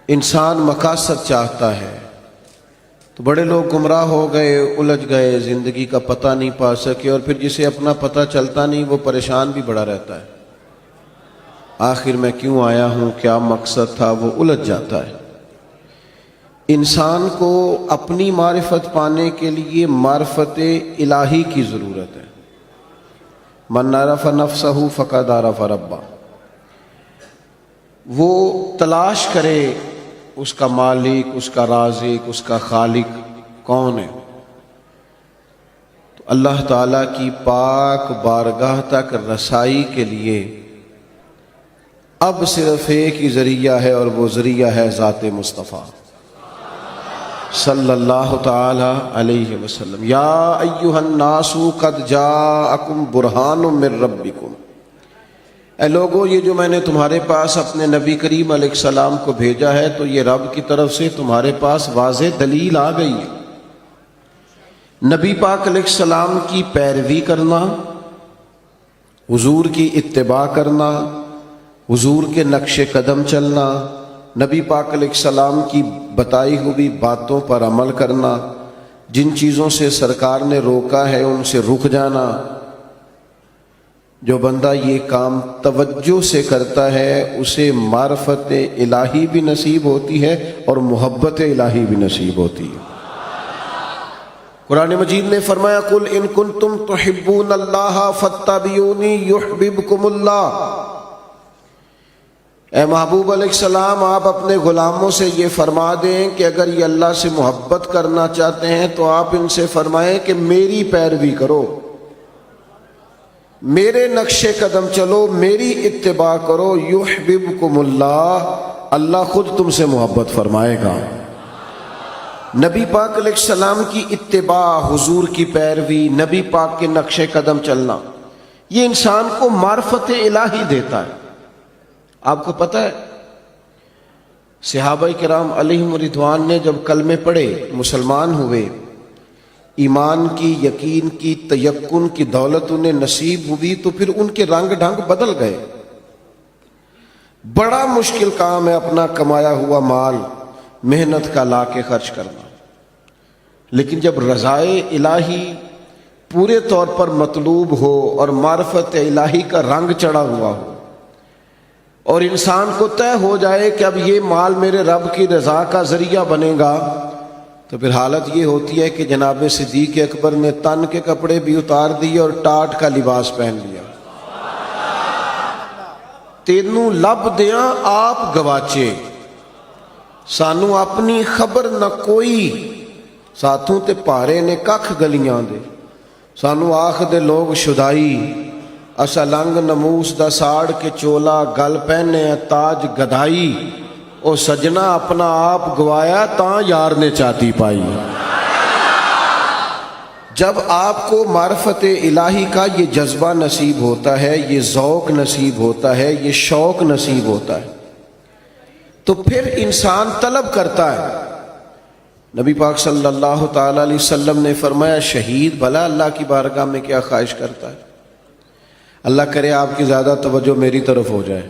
انسان مقاصد چاہتا ہے تو بڑے لوگ گمراہ ہو گئے، الجھ گئے، زندگی کا پتہ نہیں پا سکے، اور پھر جسے اپنا پتہ چلتا نہیں وہ پریشان بھی بڑا رہتا ہے۔ آخر میں کیوں آیا ہوں، کیا مقصد تھا، وہ الجھ جاتا ہے۔ انسان کو اپنی معرفت پانے کے لیے معرفت الہی کی ضرورت ہے۔ من عرف نفسہ فقد عرف ربہ، وہ تلاش کرے اس کا مالک، اس کا رازق، اس کا خالق کون ہے۔ تو اللہ تعالیٰ کی پاک بارگاہ تک رسائی کے لیے اب صرف ایک ہی ذریعہ ہے، اور وہ ذریعہ ہے ذات مصطفیٰ صلی اللہ تعالی علیہ وسلم۔ یا ایھا الناس قد جاءکم برہان من ربکم، اے لوگو یہ جو میں نے تمہارے پاس اپنے نبی کریم علیہ السلام کو بھیجا ہے تو یہ رب کی طرف سے تمہارے پاس واضح دلیل آ گئی ہے۔ نبی پاک علیہ السلام کی پیروی کرنا، حضور کی اتباع کرنا، حضور کے نقش قدم چلنا، نبی پاک علیہ السلام کی بتائی ہوئی باتوں پر عمل کرنا، جن چیزوں سے سرکار نے روکا ہے ان سے رک جانا۔ جو بندہ یہ کام توجہ سے کرتا ہے اسے معرفت الہی بھی نصیب ہوتی ہے اور محبت الہی بھی نصیب ہوتی ہے۔ قرآن مجید نے فرمایا قل ان کنتم تحبون اللہ فاتبعونی یحببکم اللہ، اے محبوب علیہ السلام آپ اپنے غلاموں سے یہ فرما دیں کہ اگر یہ اللہ سے محبت کرنا چاہتے ہیں تو آپ ان سے فرمائیں کہ میری پیروی کرو، میرے نقش قدم چلو، میری اتباع کرو، یحببکم اللہ، اللہ خود تم سے محبت فرمائے گا۔ نبی پاک علیہ السلام کی اتباع، حضور کی پیروی، نبی پاک کے نقش قدم چلنا، یہ انسان کو معرفت الہی دیتا ہے۔ آپ کو پتہ ہے صحابہ کرام علیہم رضوان نے جب کلمے پڑھے، مسلمان ہوئے، ایمان کی، یقین کی، تیقن کی دولت انہیں نصیب ہوئی تو پھر ان کے رنگ ڈھنگ بدل گئے۔ بڑا مشکل کام ہے اپنا کمایا ہوا مال محنت کا لا کے خرچ کرنا، لیکن جب رضائے الہی پورے طور پر مطلوب ہو اور معرفت الہی کا رنگ چڑھا ہوا ہو اور انسان کو طے ہو جائے کہ اب یہ مال میرے رب کی رضا کا ذریعہ بنے گا، تو پھر حالت یہ ہوتی ہے کہ جناب صدیق اکبر نے تن کے کپڑے بھی اتار دیے اور ٹاٹ کا لباس پہن لیا۔ تینوں لب دیاں آپ گواچے، سانو اپنی خبر نہ کوئی، ساتھوں تے پارے نے ککھ گلیاں دے، سانو آخ دے لوگ شدائی، اسا لنگ نموس دا ساڑ کے چولا، گل پہنے تاج گدائی، او سجنا اپنا آپ گوایا تاں یار نے چاتی پائی۔ جب آپ کو معرفت الہی کا یہ جذبہ نصیب ہوتا ہے، یہ ذوق نصیب ہوتا ہے، یہ شوق نصیب ہوتا ہے، تو پھر انسان طلب کرتا ہے۔ نبی پاک صلی اللہ تعالی علیہ وسلم نے فرمایا شہید بھلا اللہ کی بارگاہ میں کیا خواہش کرتا ہے؟ اللہ کرے آپ کی زیادہ توجہ میری طرف ہو جائے،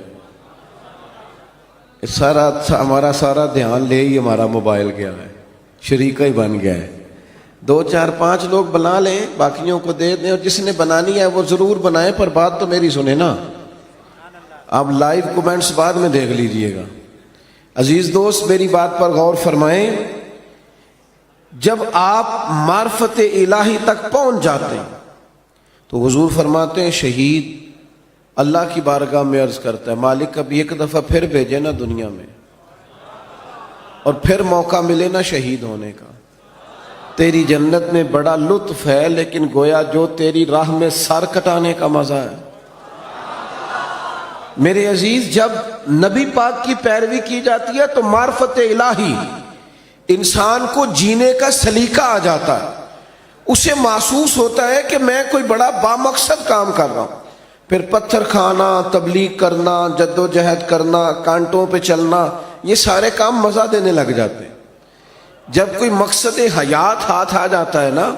ہمارا سارا دھیان لے ہی ہمارا موبائل گیا ہے، شریکہ ہی بن گیا ہے۔ 2 4 5 لوگ بنا لیں، باقیوں کو دے دیں، اور جس نے بنانی ہے وہ ضرور بنائیں، پر بات تو میری سنیں نا۔ آپ لائیو کومنٹس بعد میں دیکھ لیجئے گا۔ عزیز دوست میری بات پر غور فرمائیں، جب آپ معرفت الہی تک پہنچ جاتے ہیں تو حضور فرماتے ہیں شہید اللہ کی بارگاہ میں عرض کرتا ہے مالک اب ایک دفعہ پھر بھیجے نا دنیا میں، اور پھر موقع ملے نا شہید ہونے کا۔ تیری جنت میں بڑا لطف ہے، لیکن گویا جو تیری راہ میں سر کٹانے کا مزہ ہے۔ میرے عزیز جب نبی پاک کی پیروی کی جاتی ہے تو معرفت الہی انسان کو جینے کا سلیقہ آ جاتا ہے، اسے محسوس ہوتا ہے کہ میں کوئی بڑا بامقصد کام کر رہا ہوں۔ پھر پتھر کھانا، تبلیغ کرنا، جد و جہد کرنا، کانٹوں پہ چلنا، یہ سارے کام مزہ دینے لگ جاتے ہیں۔ جب کوئی مقصد حیات ہاتھ آ جاتا ہے نا،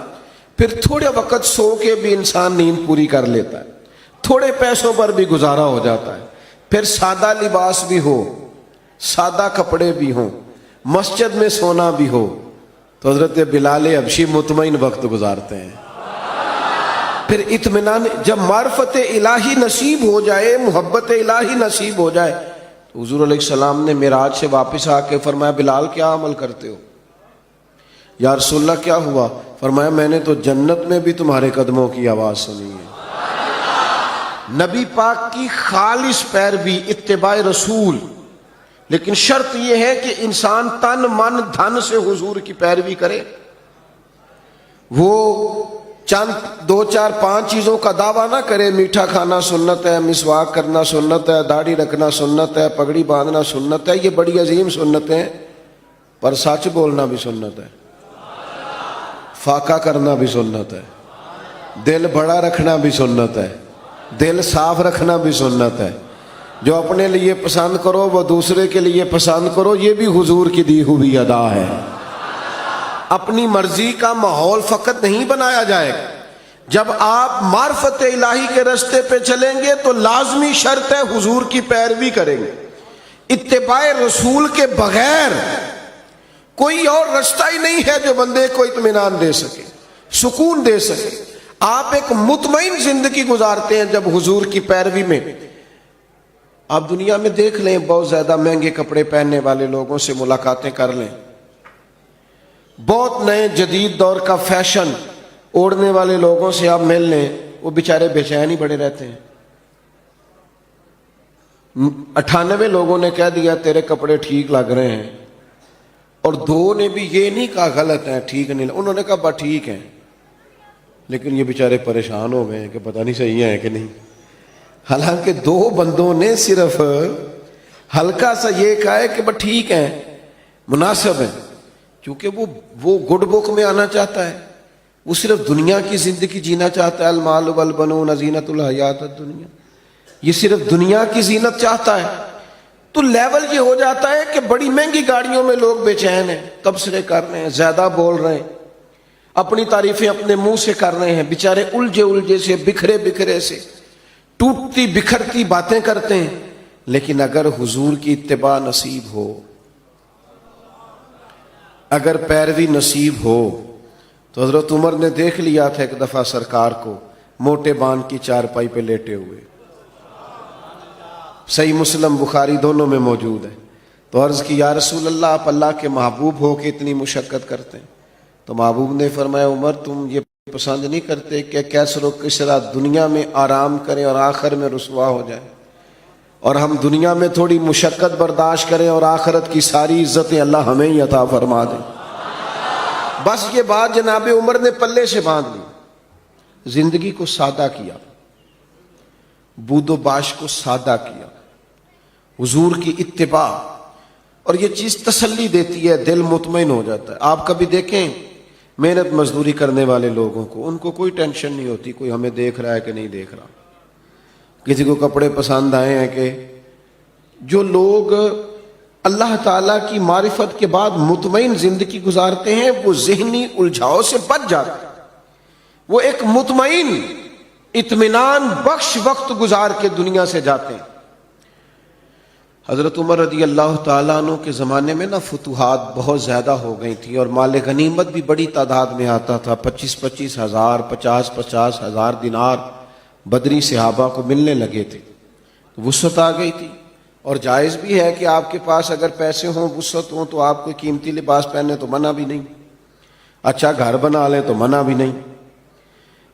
پھر تھوڑے وقت سو کے بھی انسان نیند پوری کر لیتا ہے، تھوڑے پیسوں پر بھی گزارا ہو جاتا ہے، پھر سادہ لباس بھی ہو، سادہ کپڑے بھی ہوں، مسجد میں سونا بھی ہو، تو حضرت بلال حبشی مطمئن وقت گزارتے ہیں۔ پھر اطمینان، جب معرفت الہی نصیب ہو جائے، محبت الہی نصیب ہو جائے، تو حضور علیہ السلام نے معراج سے واپس آ کے فرمایا بلال کیا عمل کرتے ہو؟ یا رسول اللہ کیا ہوا؟ فرمایا میں نے تو جنت میں بھی تمہارے قدموں کی آواز سنی ہے۔ نبی پاک کی خالص پیروی، اتباع رسول، لیکن شرط یہ ہے کہ انسان تن من دھن سے حضور کی پیروی کرے۔ وہ چند 2 4 5 چیزوں کا دعویٰ نہ کرے، میٹھا کھانا سنت ہے، مسواک کرنا سنت ہے، داڑھی رکھنا سنت ہے، پگڑی باندھنا سنت ہے، یہ بڑی عظیم سنتیں ہیں، پر سچ بولنا بھی سنت ہے، فاقہ کرنا بھی سنت ہے، دل بڑا رکھنا بھی سنت ہے، دل صاف رکھنا بھی سنت ہے۔ جو اپنے لیے پسند کرو وہ دوسرے کے لیے پسند کرو، یہ بھی حضور کی دی ہوئی ادا ہے۔ اپنی مرضی کا ماحول فقط نہیں بنایا جائے گا۔ جب آپ معرفت الہی کے راستے پہ چلیں گے تو لازمی شرط ہے حضور کی پیروی کریں گے۔ اتباع رسول کے بغیر کوئی اور رستہ ہی نہیں ہے جو بندے کو اطمینان دے سکے، سکون دے سکے۔ آپ ایک مطمئن زندگی گزارتے ہیں جب حضور کی پیروی میں۔ آپ دنیا میں دیکھ لیں، بہت زیادہ مہنگے کپڑے پہننے والے لوگوں سے ملاقاتیں کر لیں، بہت نئے جدید دور کا فیشن اوڑھنے والے لوگوں سے آپ مل لیں، وہ بیچارے بے چین ہی بڑے رہتے ہیں۔ 98 لوگوں نے کہہ دیا تیرے کپڑے ٹھیک لگ رہے ہیں، اور 2 نے بھی یہ نہیں کہا غلط ہیں، ٹھیک نہیں، انہوں نے کہا بس ٹھیک ہیں، لیکن یہ بیچارے پریشان ہو گئے ہیں کہ پتہ نہیں صحیح ہے کہ نہیں۔ حالانکہ 2 بندوں نے صرف ہلکا سا یہ کہا ہے کہ بس ٹھیک ہیں، مناسب ہیں، کیونکہ وہ گڈ بک میں آنا چاہتا ہے، وہ صرف دنیا کی زندگی جینا چاہتا ہے۔ المال والبنون زینت الحیات الدنیا، یہ صرف دنیا کی زینت چاہتا ہے۔ تو لیول یہ ہو جاتا ہے کہ بڑی مہنگی گاڑیوں میں لوگ بے چین ہیں، تبصرے کر رہے ہیں، زیادہ بول رہے ہیں، اپنی تعریفیں اپنے منہ سے کر رہے ہیں، بیچارے الجھے سے، بکھرے سے ٹوٹتی بکھرتی باتیں کرتے ہیں۔ لیکن اگر حضور کی اتباع نصیب ہو، اگر پیروی نصیب ہو، تو حضرت عمر نے دیکھ لیا تھا ایک دفعہ سرکار کو موٹے بان کی چارپائی پہ لیٹے ہوئے، صحیح مسلم بخاری دونوں میں موجود ہے۔ تو عرض کی یا رسول اللہ، آپ اللہ کے محبوب ہو کے اتنی مشقت کرتے ہیں؟ تو محبوب نے فرمایا عمر تم یہ پسند نہیں کرتے کہ کیسر و کسرا دنیا میں آرام کریں اور آخر میں رسوا ہو جائے، اور ہم دنیا میں تھوڑی مشقت برداشت کریں اور آخرت کی ساری عزتیں اللہ ہمیں ہی عطا فرما دیں۔ بس یہ بات جناب عمر نے پلے سے باندھ لی، زندگی کو سادہ کیا، بود و باش کو سادہ کیا، حضور کی اتباع، اور یہ چیز تسلی دیتی ہے، دل مطمئن ہو جاتا ہے۔ آپ کبھی دیکھیں محنت مزدوری کرنے والے لوگوں کو، ان کو کوئی ٹینشن نہیں ہوتی کوئی ہمیں دیکھ رہا ہے کہ نہیں دیکھ رہا، کسی کو کپڑے پسند آئے ہیں کہ۔ جو لوگ اللہ تعالیٰ کی معرفت کے بعد مطمئن زندگی گزارتے ہیں وہ ذہنی الجھاؤ سے بچ جاتے ہیں، وہ ایک مطمئن اطمینان بخش وقت گزار کے دنیا سے جاتے ہیں۔ حضرت عمر رضی اللہ تعالیٰ عنہ کے زمانے میں فتوحات بہت زیادہ ہو گئی تھیں، اور مال غنیمت بھی بڑی تعداد میں آتا تھا، 25 ہزار 50 ہزار دینار بدری صحابہ کو ملنے لگے تھے، وسعت آ گئی تھی۔ اور جائز بھی ہے کہ آپ کے پاس اگر پیسے ہوں، وسعت ہوں، تو آپ کوئی قیمتی لباس پہنے تو منع بھی نہیں، اچھا گھر بنا لیں تو منع بھی نہیں۔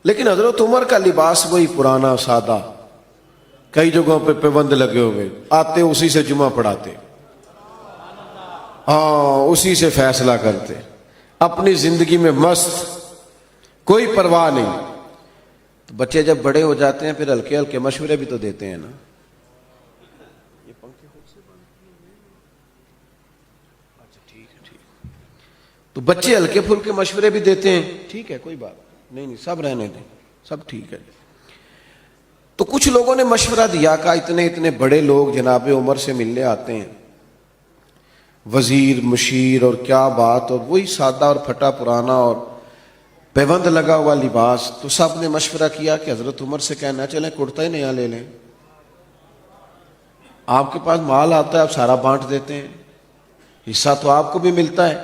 لیکن حضرت عمر کا لباس وہی پرانا سادہ، کئی جگہوں پہ پابند لگے ہوئے، آتے اسی سے جمعہ پڑھاتے، اسی سے فیصلہ کرتے، اپنی زندگی میں مست، کوئی پرواہ نہیں۔ تو بچے جب بڑے ہو جاتے ہیں پھر ہلکے ہلکے مشورے بھی تو دیتے ہیں نا۔ تو بچے ہلکے پھلکے مشورے بھی دیتے ہیں، ٹھیک ہے کوئی بات نہیں، سب رہنے دیں، سب ٹھیک ہے۔ تو کچھ لوگوں نے مشورہ دیا کہ اتنے بڑے لوگ جناب عمر سے ملنے آتے ہیں، وزیر مشیر اور کیا بات، اور وہی سادہ اور پھٹا پرانا اور پیوند لگا ہوا لباس۔ تو سب نے مشورہ کیا کہ حضرت عمر سے کہنا چلیں کرتا ہی نیا لے لیں، آپ کے پاس مال آتا ہے، آپ سارا بانٹ دیتے ہیں، حصہ تو آپ کو بھی ملتا ہے،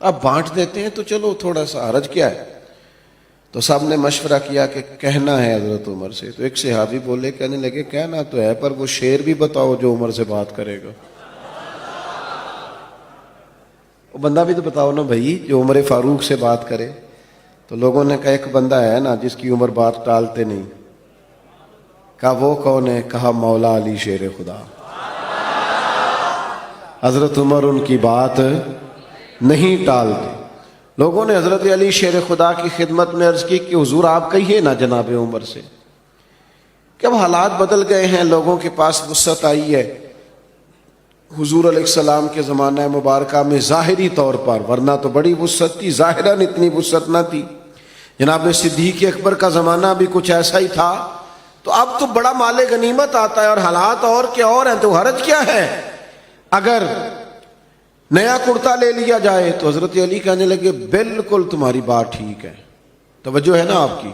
آپ بانٹ دیتے ہیں، تو چلو تھوڑا سا حرج کیا ہے؟ تو سب نے مشورہ کیا کہ کہنا ہے حضرت عمر سے. تو ایک صحابی بولے، کہنے لگے کہنا تو ہے، پر وہ شعر بھی بتاؤ جو عمر سے بات کرے گا. وہ بندہ بھی تو بتاؤ نا بھائی جو عمر فاروق سے بات کرے. تو لوگوں نے کہا ایک بندہ ہے نا جس کی عمر بات ٹالتے نہیں. کہا وہ کون ہے؟ کہا مولا علی شیر خدا. حضرت عمر ان کی بات نہیں ٹالتے. لوگوں نے حضرت علی شیر خدا کی خدمت میں عرض کی کہ حضور آپ کہیے نا جناب عمر سے کہ اب حالات بدل گئے ہیں، لوگوں کے پاس وسعت آئی ہے. حضور علیہ السلام کے زمانہ مبارکہ میں ظاہری طور پر، ورنہ تو بڑی وسعت تھی، ظاہراً اتنی وسعت نہ تھی. جناب صدیق اکبر کا زمانہ بھی کچھ ایسا ہی تھا. تو اب تو بڑا مال غنیمت آتا ہے اور حالات اور کے اور ہیں، تو حرج کیا ہے اگر نیا کرتا لے لیا جائے؟ تو حضرت علی کہنے لگے بالکل تمہاری بات ٹھیک ہے. توجہ ہے نا آپ کی؟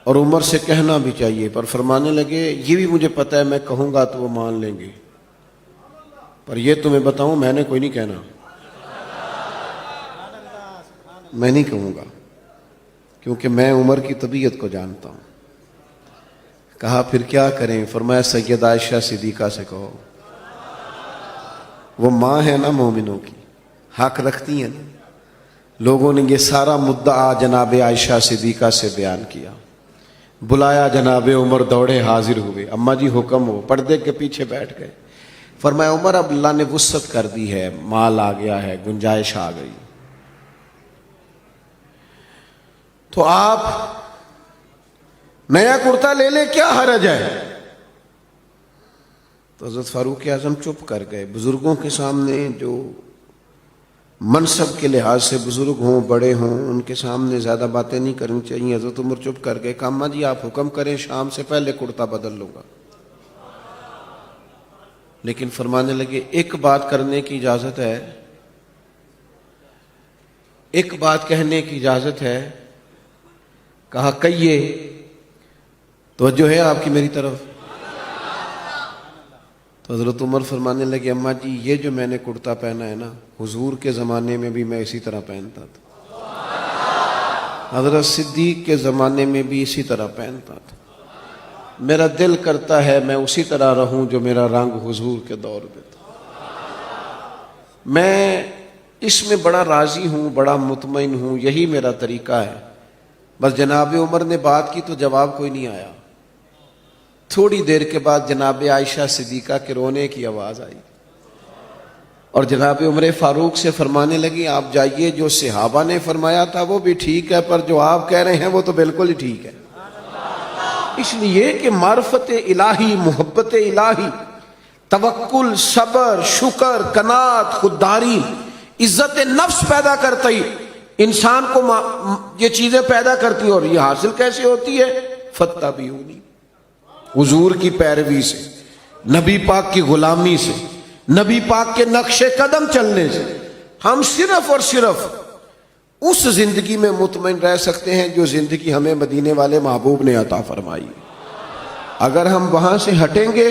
اور عمر سے کہنا بھی چاہیے. پر فرمانے لگے یہ بھی مجھے پتہ ہے میں کہوں گا تو وہ مان لیں گے، پر یہ تمہیں بتاؤں میں نے کوئی نہیں کہنا، میں نہیں کہوں گا، کیونکہ میں عمر کی طبیعت کو جانتا ہوں. کہا پھر کیا کریں؟ فرمایا سیدہ عائشہ صدیقہ سے کہو، وہ ماں ہے نا مومنوں کی، حق رکھتی ہیں نا. لوگوں نے یہ سارا مدعا جناب عائشہ صدیقہ سے بیان کیا. بلایا جناب عمر، دوڑے حاضر ہوئے. اماں جی حکم ہو. پردے کے پیچھے بیٹھ گئے. فرمایا عمر اب اللہ نے وسعت کر دی ہے، مال آ گیا ہے، گنجائش آ گئی، تو آپ نیا کرتا لے لے، کیا حرج ہے؟ تو حضرت فاروق اعظم چپ کر گئے. بزرگوں کے سامنے جو منصب کے لحاظ سے بزرگ ہوں، بڑے ہوں، ان کے سامنے زیادہ باتیں نہیں کرنی چاہیے. حضرت عمر چپ کر گئے. کہا اماں جی آپ حکم کریں، شام سے پہلے کرتا بدل لوں گا. لیکن فرمانے لگے ایک بات کرنے کی اجازت ہے، ایک بات کہنے کی اجازت ہے. کہا کہیے. توجہ ہے آپ کی میری طرف؟ تو حضرت عمر فرمانے لگے اماں جی یہ جو میں نے کرتا پہنا ہے نا، حضور کے زمانے میں بھی میں اسی طرح پہنتا تھا، حضرت صدیق کے زمانے میں بھی اسی طرح پہنتا تھا. میرا دل کرتا ہے میں اسی طرح رہوں جو میرا رنگ حضور کے دور میں تھا. میں اس میں بڑا راضی ہوں، بڑا مطمئن ہوں، یہی میرا طریقہ ہے. بس جناب عمر نے بات کی تو جواب کوئی نہیں آیا. تھوڑی دیر کے بعد جناب عائشہ صدیقہ کے رونے کی آواز آئی اور جناب عمر فاروق سے فرمانے لگی آپ جائیے، جو صحابہ نے فرمایا تھا وہ بھی ٹھیک ہے، پر جو آپ کہہ رہے ہیں وہ تو بالکل ہی ٹھیک ہے. اس لیے کہ معرفت الہی، محبت الہی، توکل، صبر، شکر، قناعت، خودداری، عزت نفس پیدا کرتی انسان کو یہ چیزیں پیدا کرتی. اور یہ حاصل کیسے ہوتی ہے؟ فاتبعونی، حضور کی پیروی سے، نبی پاک کی غلامی سے، نبی پاک کے نقش قدم چلنے سے. ہم صرف اور صرف اس زندگی میں مطمئن رہ سکتے ہیں جو زندگی ہمیں مدینے والے محبوب نے عطا فرمائی. اگر ہم وہاں سے ہٹیں گے،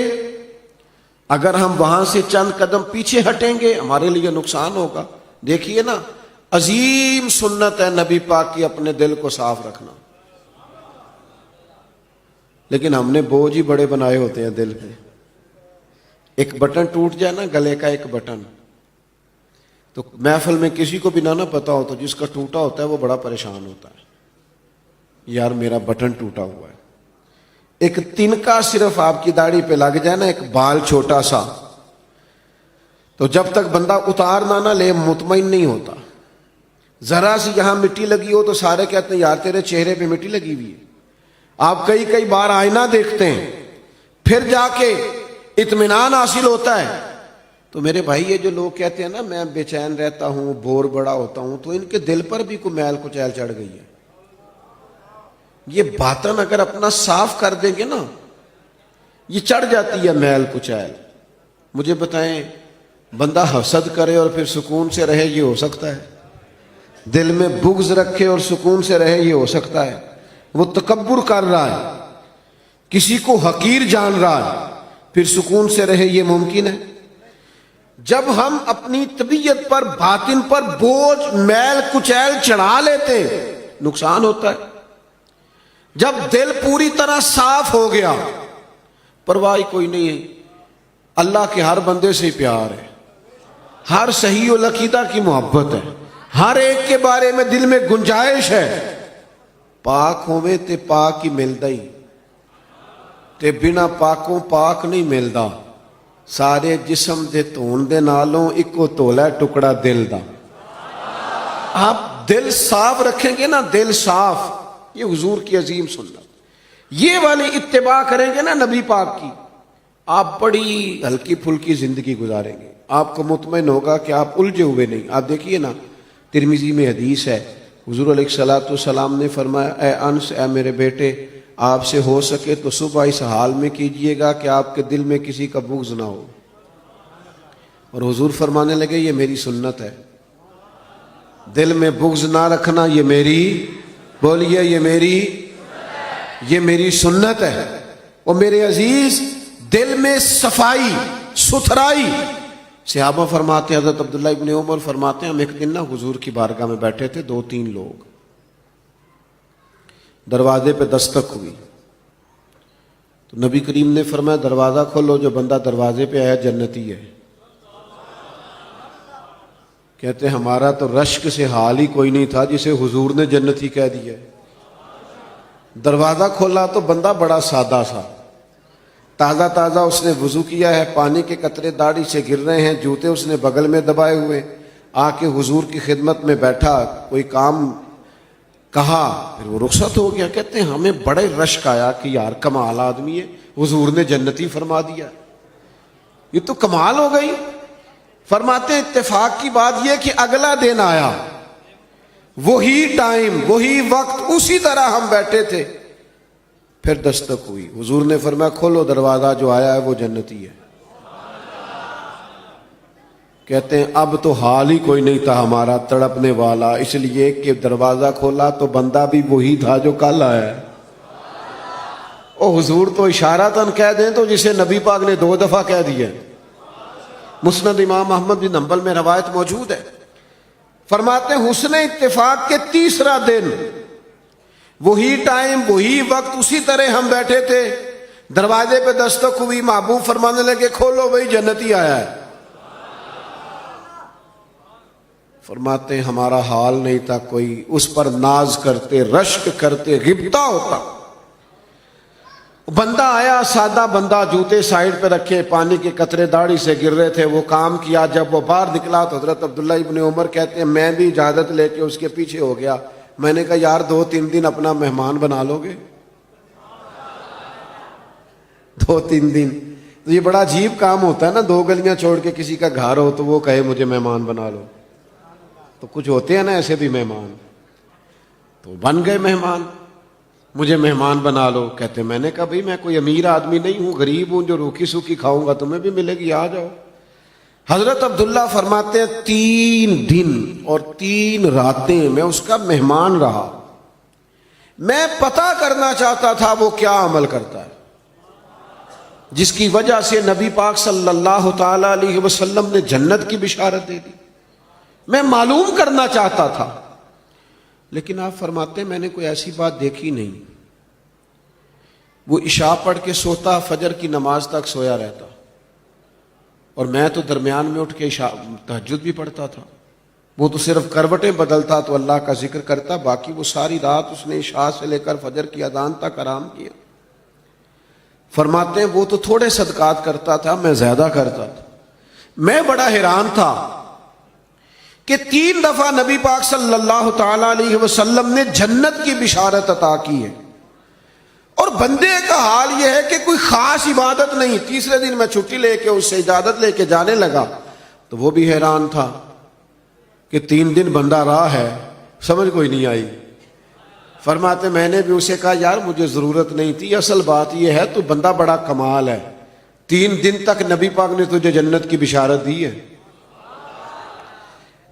اگر ہم وہاں سے چند قدم پیچھے ہٹیں گے، ہمارے لیے نقصان ہوگا. دیکھیے نا، عظیم سنت ہے نبی پاک کی اپنے دل کو صاف رکھنا، لیکن ہم نے بوجھ ہی بڑے بنائے ہوتے ہیں دل پہ. ایک بٹن ٹوٹ جائے نا، گلے کا ایک بٹن، تو محفل میں کسی کو بھی نہ پتا ہو تو جس کا ٹوٹا ہوتا ہے وہ بڑا پریشان ہوتا ہے، یار میرا بٹن ٹوٹا ہوا ہے. ایک تنکا صرف آپ کی داڑھی پہ لگ جائے نا، ایک بال چھوٹا سا، تو جب تک بندہ اتارنا نہ لے مطمئن نہیں ہوتا. ذرا سی یہاں مٹی لگی ہو تو سارے کہتے ہیں یار تیرے چہرے پہ مٹی لگی ہوئی ہے. آپ کئی بار آئینہ دیکھتے ہیں، پھر جا کے اطمینان حاصل ہوتا ہے. تو میرے بھائی یہ جو لوگ کہتے ہیں نا میں بے چین رہتا ہوں، بور بڑا ہوتا ہوں، تو ان کے دل پر بھی کوئی میل کچیل چڑھ گئی ہے. یہ باطن اگر اپنا صاف کر دیں گے نا، یہ چڑھ جاتی ہے میل کچیل. مجھے بتائیں، بندہ حسد کرے اور پھر سکون سے رہے یہ ہو سکتا ہے؟ دل میں بغض رکھے اور سکون سے رہے یہ ہو سکتا ہے؟ وہ تکبر کر رہا ہے، کسی کو حقیر جان رہا ہے، پھر سکون سے رہے، یہ ممکن ہے؟ جب ہم اپنی طبیعت پر، باطن پر بوجھ، میل کچیل چڑھا لیتے نقصان ہوتا ہے۔ جب دل پوری طرح صاف ہو گیا، پرواہ کوئی نہیں ہے، اللہ کے ہر بندے سے پیار ہے، ہر صحیح العقیدہ کی محبت ہے، ہر ایک کے بارے میں دل میں گنجائش ہے، پاک ہوئے تے پاک ہی ملدا ہی تے بنا پاکوں پاک نہیں ملدا، سارے جسم دے دھون دے نالوں اکو تولا ٹکڑا دل دا۔ آپ دل صاف رکھیں گے نا، دل صاف، یہ حضور کی عظیم سنت، یہ والی اتباع کریں گے نا نبی پاک کی، آپ بڑی ہلکی پھلکی زندگی گزاریں گے، آپ کو مطمئن ہوگا کہ آپ الجھے ہوئے نہیں۔ آپ دیکھیے نا، ترمذی میں حدیث ہے، حضور علیہ الصلوۃ والسلام نے فرمایا، اے انس، اے میرے بیٹے، آپ سے ہو سکے تو صبح اس حال میں کیجئے گا کہ آپ کے دل میں کسی کا بغض نہ ہو۔ اور حضور فرمانے لگے، یہ میری سنت ہے، دل میں بغض نہ رکھنا، یہ میری، بولیے، یہ میری سنت ہے۔ اور میرے عزیز، دل میں صفائی، ستھرائی، صحابہ فرماتے ہیں، حضرت عبداللہ ابن عمر فرماتے ہیں، ہم ایک دن نا حضور کی بارگاہ میں بیٹھے تھے، 2-3 لوگ، دروازے پہ دستک ہوئی تو نبی کریم نے فرمایا، دروازہ کھولو، جو بندہ دروازے پہ آیا جنتی ہے۔ کہتے ہیں ہمارا تو رشک سے حال ہی کوئی نہیں تھا جسے حضور نے جنتی کہہ دیا۔ دروازہ کھولا تو بندہ بڑا سادہ سا، تازہ تازہ اس نے وضو کیا ہے، پانی کے قطرے داڑھی سے گر رہے ہیں، جوتے اس نے بغل میں دبائے ہوئے، آ کے حضور کی خدمت میں بیٹھا، کوئی کام کہا، پھر وہ رخصت ہو گیا۔ کہتے ہیں ہمیں بڑے رشک آیا کہ یار کمال آدمی ہے، حضور نے جنتی فرما دیا، یہ تو کمال ہو گئی۔ فرماتے ہیں اتفاق کی بات یہ کہ اگلا دن آیا، وہی ٹائم، وہی وقت، اسی طرح ہم بیٹھے تھے، پھر دستک ہوئی، حضور نے فرمایا کھولو دروازہ، جو آیا ہے وہ جنتی ہے۔ کہتے ہیں اب تو حال ہی کوئی نہیں تھا ہمارا تڑپنے والا، اس لیے کہ دروازہ کھولا تو بندہ بھی وہی تھا جو کل آیا ہے۔ او حضور تو اشارتاً کہہ دیں تو جسے نبی پاک نے 2 دفعہ کہہ دیا۔ مسند امام احمد بن حنبل میں روایت موجود ہے، فرماتے ہیں حسن اتفاق کے 3را دن، وہی ٹائم، وہی وقت، اسی طرح ہم بیٹھے تھے، دروازے پہ دستک ہوئی، محبوب فرمانے لگے کھولو، وہی جنتی آیا ہے۔ فرماتے ہیں ہمارا حال نہیں تھا کوئی، اس پر ناز کرتے، رشک کرتے، غبطہ ہوتا۔ بندہ آیا، سادہ بندہ، جوتے سائیڈ پہ رکھے، پانی کے قطرے داڑھی سے گر رہے تھے، وہ کام کیا، جب وہ باہر نکلا تو حضرت عبداللہ ابن عمر کہتے ہیں میں بھی اجازت لے کے اس کے پیچھے ہو گیا، میں نے کہا یار 2-3 دن اپنا مہمان بنا لو گے؟ 2-3 دن تو یہ بڑا عجیب کام ہوتا ہے نا، 2 گلیاں چھوڑ کے کسی کا گھر ہو تو وہ کہے مجھے مہمان بنا لو، تو کچھ ہوتے ہیں نا ایسے بھی مہمان، تو بن گئے مہمان، مجھے مہمان بنا لو۔ کہتے میں نے کہا بھئی میں کوئی امیر آدمی نہیں ہوں، غریب ہوں، جو روکھی سوکھی کھاؤں گا تمہیں بھی ملے گی، آ جاؤ۔ حضرت عبداللہ فرماتے ہیں 3 دن اور 3 راتیں میں اس کا مہمان رہا، میں پتہ کرنا چاہتا تھا وہ کیا عمل کرتا ہے، جس کی وجہ سے نبی پاک صلی اللہ تعالی علیہ وسلم نے جنت کی بشارت دے دی، میں معلوم کرنا چاہتا تھا۔ لیکن آپ فرماتے ہیں میں نے کوئی ایسی بات دیکھی نہیں، وہ عشاء پڑھ کے سوتا، فجر کی نماز تک سویا رہتا، اور میں تو درمیان میں اٹھ کے تہجد بھی پڑھتا تھا، وہ تو صرف کروٹیں بدلتا تو اللہ کا ذکر کرتا، باقی وہ ساری رات اس نے عشاء سے لے کر فجر کی اذان تک آرام کیا۔ فرماتے ہیں وہ تو تھوڑے صدقات کرتا تھا، میں زیادہ کرتا تھا۔ میں بڑا حیران تھا کہ 3 دفعہ نبی پاک صلی اللہ تعالی علیہ وسلم نے جنت کی بشارت عطا کی ہے، اور بندے کا حال یہ ہے کہ کوئی خاص عبادت نہیں۔ تیسرے دن میں چھٹی لے کے اس سے اجازت لے کے جانے لگا تو وہ بھی حیران تھا کہ 3 دن بندہ راہ ہے، سمجھ کوئی نہیں آئی۔ فرماتے میں نے بھی اسے کہا یار مجھے ضرورت نہیں تھی، اصل بات یہ ہے تو بندہ بڑا کمال ہے، 3 دن تک نبی پاک نے تجھے جنت کی بشارت دی ہے،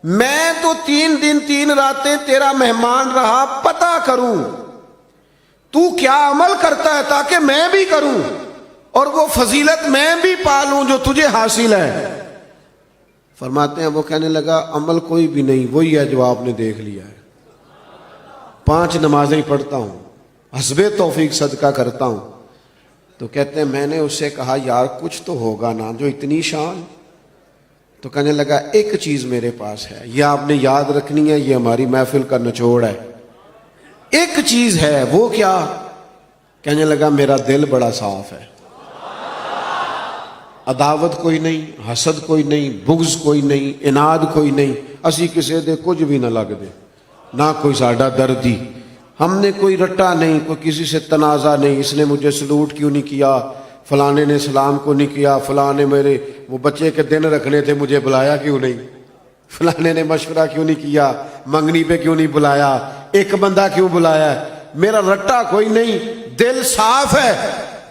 میں تو 3 دن 3 راتیں تیرا مہمان رہا، پتہ کروں تو کیا عمل کرتا ہے تاکہ میں بھی کروں اور وہ فضیلت میں بھی پالوں جو تجھے حاصل ہے. فرماتے ہیں وہ کہنے لگا عمل کوئی بھی نہیں، وہی ہے جو آپ نے دیکھ لیا ہے. 5 نمازیں پڑھتا ہوں، حسب توفیق صدقہ کرتا ہوں. تو کہتے ہیں میں نے اس سے کہا یار کچھ تو ہوگا نا جو اتنی شان. تو کہنے لگا ایک چیز میرے پاس ہے، یہ آپ نے یاد رکھنی ہے، یہ ہماری محفل کا نچوڑ ہے. ایک چیز ہے، وہ کیا؟ کہنے لگا میرا دل بڑا صاف ہے، عداوت کوئی نہیں، حسد کوئی نہیں، بغض کوئی نہیں، اناد کوئی نہیں. اسی کسی دے کچھ بھی نہ لگ دے، نہ کوئی ساڈا دردی. ہم نے کوئی رٹا نہیں، کوئی کسی سے تنازع نہیں. اس نے مجھے سلوٹ کیوں نہیں کیا، فلانے نے سلام کو نہیں کیا، فلانے میرے وہ بچے کے دن رکھنے تھے مجھے بلایا کیوں نہیں، فلانے نے مشورہ کیوں نہیں کیا، منگنی پہ کیوں نہیں بلایا، ایک بندہ کیوں بلایا. میرا رٹا کوئی نہیں، دل صاف ہے.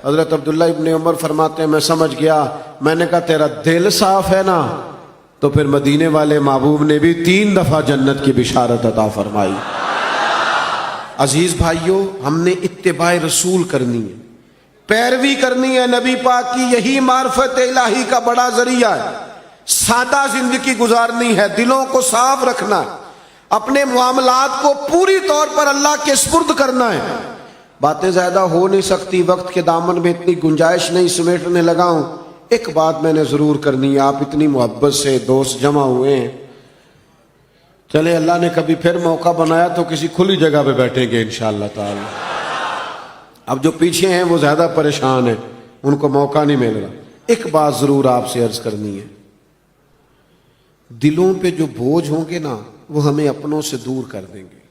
حضرت عبداللہ ابن عمر فرماتے ہیں میں سمجھ گیا. میں نے کہا تیرا دل صاف ہے نا، تو پھر مدینے والے محبوب نے بھی 3 دفعہ جنت کی بشارت عطا فرمائی. عزیز بھائیوں، ہم نے اتباع رسول کرنی ہے، پیروی کرنی ہے نبی پاک کی. یہی معرفت الہی کا بڑا ذریعہ ہے. سادہ زندگی گزارنی ہے، دلوں کو صاف رکھنا ہے، اپنے معاملات کو پوری طور پر اللہ کے سپرد کرنا ہے. باتیں زیادہ ہو نہیں سکتی، وقت کے دامن میں اتنی گنجائش نہیں سمیٹنے لگا ہوں. ایک بات میں نے ضرور کرنی ہے، آپ اتنی محبت سے دوست جمع ہوئے ہیں، چلے اللہ نے کبھی پھر موقع بنایا تو کسی کھلی جگہ پہ بیٹھیں گے انشاءاللہ تعالی. اب جو پیچھے ہیں وہ زیادہ پریشان ہیں، ان کو موقع نہیں مل رہا. ایک بات ضرور آپ سے عرض کرنی ہے، دلوں پہ جو بوجھ ہوں گے نا وہ ہمیں اپنوں سے دور کر دیں گے.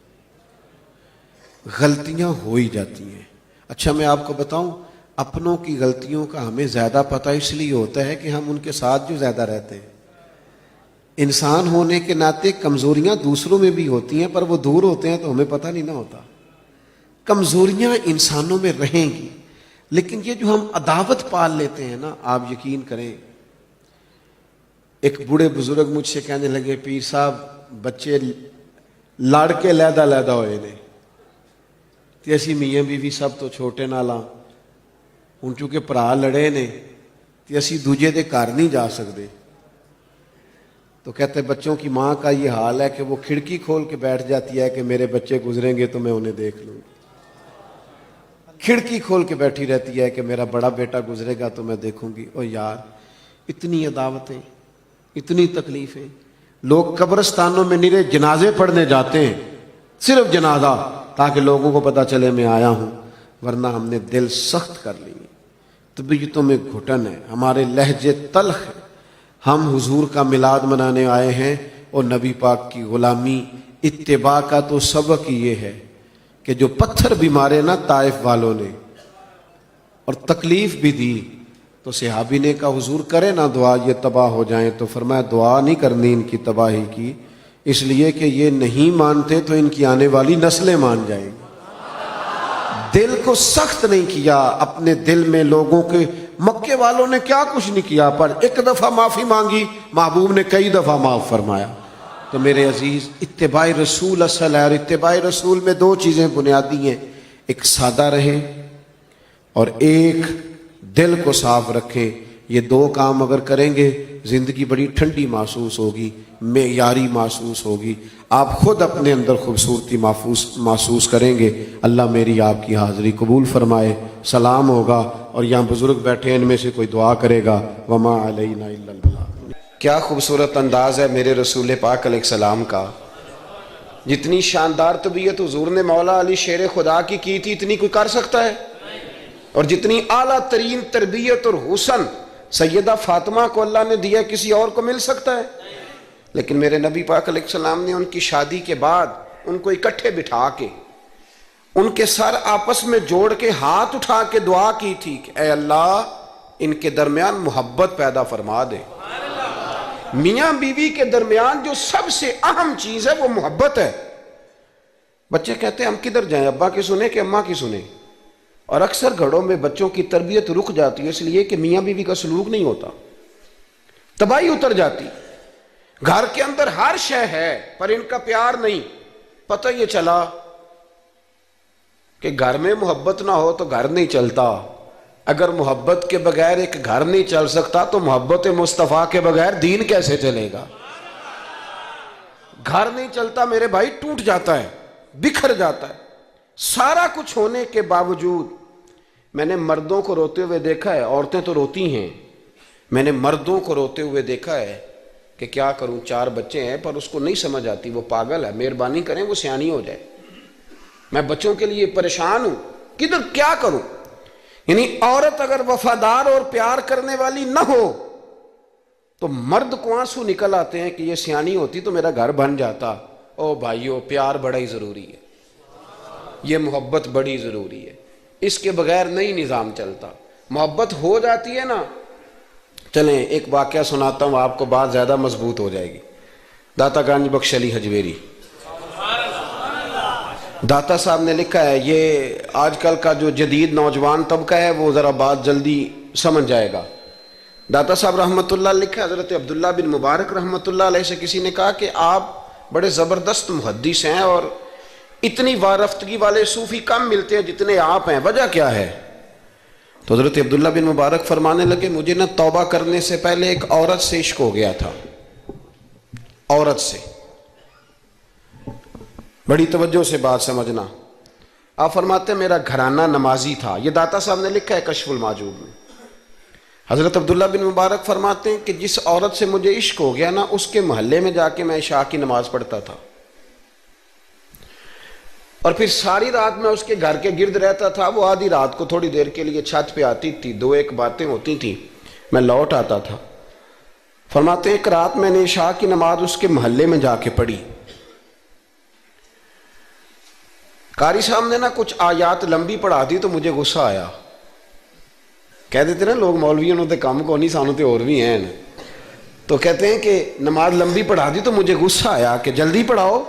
غلطیاں ہو ہی جاتی ہیں. اچھا میں آپ کو بتاؤں، اپنوں کی غلطیوں کا ہمیں زیادہ پتہ اس لیے ہوتا ہے کہ ہم ان کے ساتھ جو زیادہ رہتے ہیں. انسان ہونے کے ناطے کمزوریاں دوسروں میں بھی ہوتی ہیں، پر وہ دور ہوتے ہیں تو ہمیں پتہ نہیں نہ ہوتا. کمزوریاں انسانوں میں رہیں گی، لیکن یہ جو ہم عداوت پال لیتے ہیں نا، آپ یقین کریں. ایک بوڑھے بزرگ مجھ سے کہنے لگے پیر صاحب بچے لڑ کے لیدا لیدا ہوئے نے تے اسی میاں بیوی سب تو چھوٹے نالاں ہن چونکہ بھرا لڑے نے تے اسی دوجے دے گھر نہیں جا سکتے. تو کہتے بچوں کی ماں کا یہ حال ہے کہ وہ کھڑکی کھول کے بیٹھ جاتی ہے کہ میرے بچے گزریں گے تو میں انہیں دیکھ لوں گی. کھڑکی کھول کے بیٹھی رہتی ہے کہ میرا بڑا بیٹا گزرے گا تو میں دیکھوں گی. او یار، اتنی عداوتیں، اتنی تکلیفیں. لوگ قبرستانوں میں نرے جنازے پڑھنے جاتے ہیں، صرف جنازہ، تاکہ لوگوں کو پتہ چلے میں آیا ہوں. ورنہ ہم نے دل سخت کر لیے، طبیعتوں میں گھٹن ہے، ہمارے لہجے تلخ ہیں. ہم حضور کا میلاد منانے آئے ہیں اور نبی پاک کی غلامی. اتباع کا تو سبق یہ ہے کہ جو پتھر بھی مارے نا طائف والوں نے اور تکلیف بھی دی، تو صحابی نے کہا حضور کرے نا دعا یہ تباہ ہو جائیں. تو فرمایا دعا نہیں کرنی ان کی تباہی کی، اس لیے کہ یہ نہیں مانتے تو ان کی آنے والی نسلیں مان جائیں گی. دل کو سخت نہیں کیا اپنے دل میں. لوگوں کے مکے والوں نے کیا کچھ نہیں کیا، پر ایک دفعہ معافی مانگی، محبوب نے کئی دفعہ معاف فرمایا. تو میرے عزیز، اتباع رسول اصل ہے، اور اتباع رسول میں 2 چیزیں بنیادی ہیں، ایک سادہ رہے اور ایک دل کو صاف رکھیں. یہ 2 کام اگر کریں گے زندگی بڑی ٹھنڈی محسوس ہوگی، معیاری محسوس ہوگی، آپ خود اپنے اندر خوبصورتی محسوس کریں گے. اللہ میری آپ کی حاضری قبول فرمائے. سلام ہوگا اور یہاں بزرگ بیٹھے ہیں، ان میں سے کوئی دعا کرے گا. وما علینا الا البلاغ. کیا خوبصورت انداز ہے میرے رسول پاک علیہ السلام کا. جتنی شاندار طبیعت حضور نے مولا علی شیر خدا کی تھی اتنی کوئی کر سکتا ہے؟ اور جتنی اعلیٰ ترین تربیت اور حسن سیدہ فاطمہ کو اللہ نے دیا کسی اور کو مل سکتا ہے؟ لیکن میرے نبی پاک علیہ السلام نے ان کی شادی کے بعد ان کو اکٹھے بٹھا کے ان کے سر آپس میں جوڑ کے ہاتھ اٹھا کے دعا کی تھی کہ اے اللہ ان کے درمیان محبت پیدا فرما دے. میاں بیوی کے درمیان جو سب سے اہم چیز ہے وہ محبت ہے. بچے کہتے ہیں ہم کدھر جائیں، ابا کی سنیں کہ اماں کی سنیں؟ اور اکثر گھروں میں بچوں کی تربیت رک جاتی ہے اس لیے کہ میاں بیوی کا سلوک نہیں ہوتا، تباہی اتر جاتی. گھر کے اندر ہر شے ہے پر ان کا پیار نہیں. پتہ یہ چلا کہ گھر میں محبت نہ ہو تو گھر نہیں چلتا. اگر محبت کے بغیر ایک گھر نہیں چل سکتا تو محبت مصطفیٰ کے بغیر دین کیسے چلے گا؟ گھر نہیں چلتا میرے بھائی، ٹوٹ جاتا ہے، بکھر جاتا ہے۔ سارا کچھ ہونے کے باوجود میں نے مردوں کو روتے ہوئے دیکھا ہے، عورتیں تو روتی ہیں، میں نے مردوں کو روتے ہوئے دیکھا ہے کہ کیا کروں، 4 بچے ہیں پر اس کو نہیں سمجھ آتی، وہ پاگل ہے، مہربانی کریں وہ سیانی ہو جائے، میں بچوں کے لیے پریشان ہوں، کدھر کیا کروں۔ یعنی عورت اگر وفادار اور پیار کرنے والی نہ ہو تو مرد کو آنسو نکل آتے ہیں کہ یہ سیانی ہوتی تو میرا گھر بن جاتا۔ او بھائیو، پیار بڑا ہی ضروری ہے، یہ محبت بڑی ضروری ہے، اس کے بغیر نہیں نظام چلتا۔ محبت ہو جاتی ہے نا، چلیں ایک واقعہ سناتا ہوں آپ کو، بات زیادہ مضبوط ہو جائے گی۔ داتا گنج بخش علی حجویری، داتا صاحب نے لکھا ہے، یہ آج کل کا جو جدید نوجوان طبقہ ہے وہ ذرا بات جلدی سمجھ جائے گا۔ داتا صاحب رحمۃ اللہ لکھا ہے، حضرت عبداللہ بن مبارک رحمۃ اللہ علیہ سے کسی نے کہا کہ آپ بڑے زبردست محدث ہیں اور اتنی وارفتگی والے صوفی کم ملتے ہیں جتنے آپ ہیں، وجہ کیا ہے؟ تو حضرت عبداللہ بن مبارک فرمانے لگے، مجھے نہ توبہ کرنے سے پہلے ایک عورت سے عشق ہو گیا تھا، عورت سے۔ بڑی توجہ سے بات سمجھنا۔ آپ فرماتے ہیں میرا گھرانہ نمازی تھا، یہ داتا صاحب نے لکھا ہے کشف المعجوب میں۔ حضرت عبداللہ بن مبارک فرماتے ہیں کہ جس عورت سے مجھے عشق ہو گیا نا، اس کے محلے میں جا کے میں عشاء کی نماز پڑھتا تھا، اور پھر ساری رات میں اس کے گھر کے گرد رہتا تھا۔ وہ آدھی رات کو تھوڑی دیر کے لیے چھت پہ آتی تھی، 2-1 باتیں ہوتی تھیں، میں لوٹ آتا تھا۔ فرماتے ہیں ایک رات میں نے عشاء کی نماز اس کے محلے میں جا کے پڑھی، قاری صاحب نے نا کچھ آیات لمبی پڑھا دی تو مجھے غصہ آیا۔ کہہ دیتے نا لوگ مولویوں نے تے کام کو نہیں، سانو تے اور بھی ہیں، تو کہتے ہیں کہ نماز لمبی پڑھا دی تو مجھے غصہ آیا کہ جلدی پڑھاؤ۔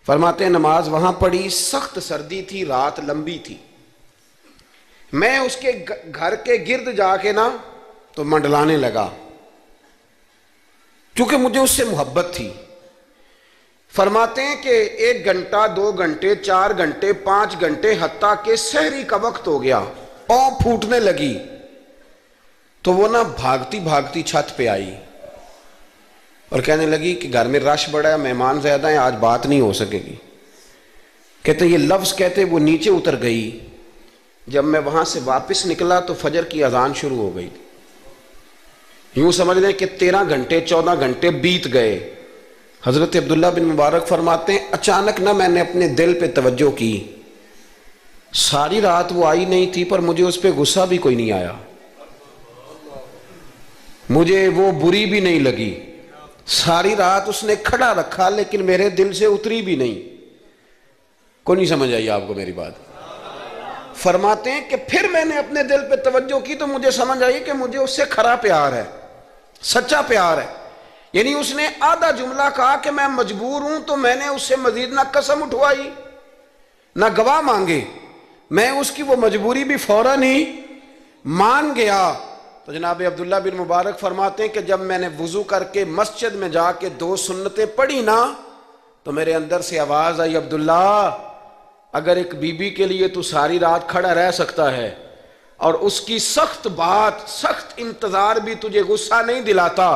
فرماتے ہیں نماز وہاں پڑھی، سخت سردی تھی، رات لمبی تھی، میں اس کے گھر کے گرد جا کے نا تو منڈلانے لگا، کیونکہ مجھے اس سے محبت تھی۔ فرماتے ہیں کہ 1 گھنٹہ، 2 گھنٹے، 4 گھنٹے، 5 گھنٹے، حتیٰ کہ سحری کا وقت ہو گیا، پاؤں پھوٹنے لگی، تو وہ نا بھاگتی بھاگتی چھت پہ آئی اور کہنے لگی کہ گھر میں رش بڑا ہے، مہمان زیادہ ہیں، آج بات نہیں ہو سکے گی۔ کہتے یہ لفظ کہتے وہ نیچے اتر گئی۔ جب میں وہاں سے واپس نکلا تو فجر کی اذان شروع ہو گئی، یوں سمجھ لیں کہ 13 گھنٹے 14 گھنٹے بیت گئے۔ حضرت عبداللہ بن مبارک فرماتے ہیں اچانک نہ میں نے اپنے دل پہ توجہ کی، ساری رات وہ آئی نہیں تھی پر مجھے اس پہ غصہ بھی کوئی نہیں آیا، مجھے وہ بری بھی نہیں لگی، ساری رات اس نے کھڑا رکھا لیکن میرے دل سے اتری بھی نہیں۔ کوئی نہیں سمجھ آئی آپ کو میری بات؟ فرماتے ہیں کہ پھر میں نے اپنے دل پہ توجہ کی تو مجھے سمجھ آئی کہ مجھے اس سے کھرا پیار ہے، سچا پیار ہے۔ یعنی اس نے آدھا جملہ کہا کہ میں مجبور ہوں، تو میں نے اس سے مزید نہ قسم اٹھوائی نہ گواہ مانگے، میں اس کی وہ مجبوری بھی فوراً ہی مان گیا۔ تو جناب عبداللہ بن مبارک فرماتے ہیں کہ جب میں نے وضو کر کے مسجد میں جا کے 2 سنتیں پڑھی نا تو میرے اندر سے آواز آئی، عبداللہ اگر ایک بی بی کے لیے تو ساری رات کھڑا رہ سکتا ہے اور اس کی سخت بات، سخت انتظار بھی تجھے غصہ نہیں دلاتا،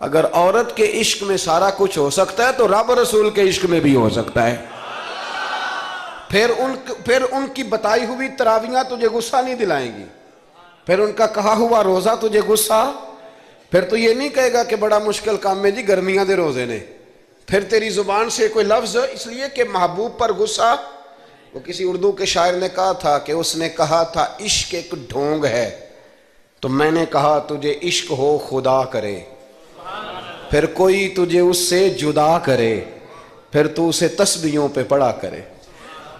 اگر عورت کے عشق میں سارا کچھ ہو سکتا ہے تو رب رسول کے عشق میں بھی ہو سکتا ہے۔ پھر ان کی بتائی ہوئی تراویحاں تجھے غصہ نہیں دلائیں گی، پھر ان کا کہا ہوا روزہ تجھے غصہ، پھر تو یہ نہیں کہے گا کہ بڑا مشکل کام ہے جی گرمیاں دے روزے نے، پھر تیری زبان سے کوئی لفظ، اس لیے کہ محبوب پر غصہ۔ وہ کسی اردو کے شاعر نے کہا تھا کہ اس نے کہا تھا عشق ایک ڈھونگ ہے، تو میں نے کہا تجھے عشق ہو خدا کرے، پھر کوئی تجھے اس سے جدا کرے، پھر تو اسے تسبیحوں پہ پڑھا کرے،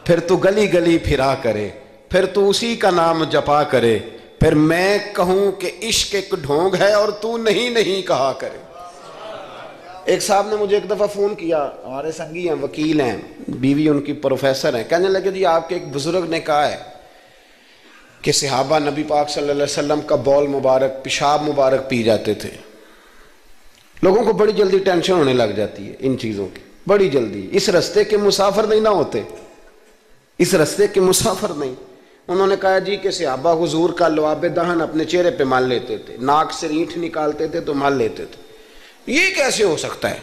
پھر تو گلی گلی پھرا کرے، پھر تو اسی کا نام جپا کرے، پھر میں کہوں کہ عشق ایک ڈھونگ ہے اور تو نہیں کہا کرے۔ ایک صاحب نے مجھے ایک دفعہ فون کیا، ہمارے سنگی ہیں، وکیل ہیں، بیوی ان کی پروفیسر ہیں، کہنے لگے جی آپ کے ایک بزرگ نے کہا ہے کہ صحابہ نبی پاک صلی اللہ علیہ وسلم کا بول مبارک، پیشاب مبارک پی جاتے تھے۔ لوگوں کو بڑی جلدی ٹینشن ہونے لگ جاتی ہے ان چیزوں کی، بڑی جلدی۔ اس رستے کے مسافر نہیں نہ ہوتے، اس رستے کے مسافر نہیں۔ انہوں نے کہا جی کہ صحابہ حضور کا لعاب دہن اپنے چہرے پہ مال لیتے تھے، ناک سے رینٹھ نکالتے تھے تو مال لیتے تھے، یہ کیسے ہو سکتا ہے؟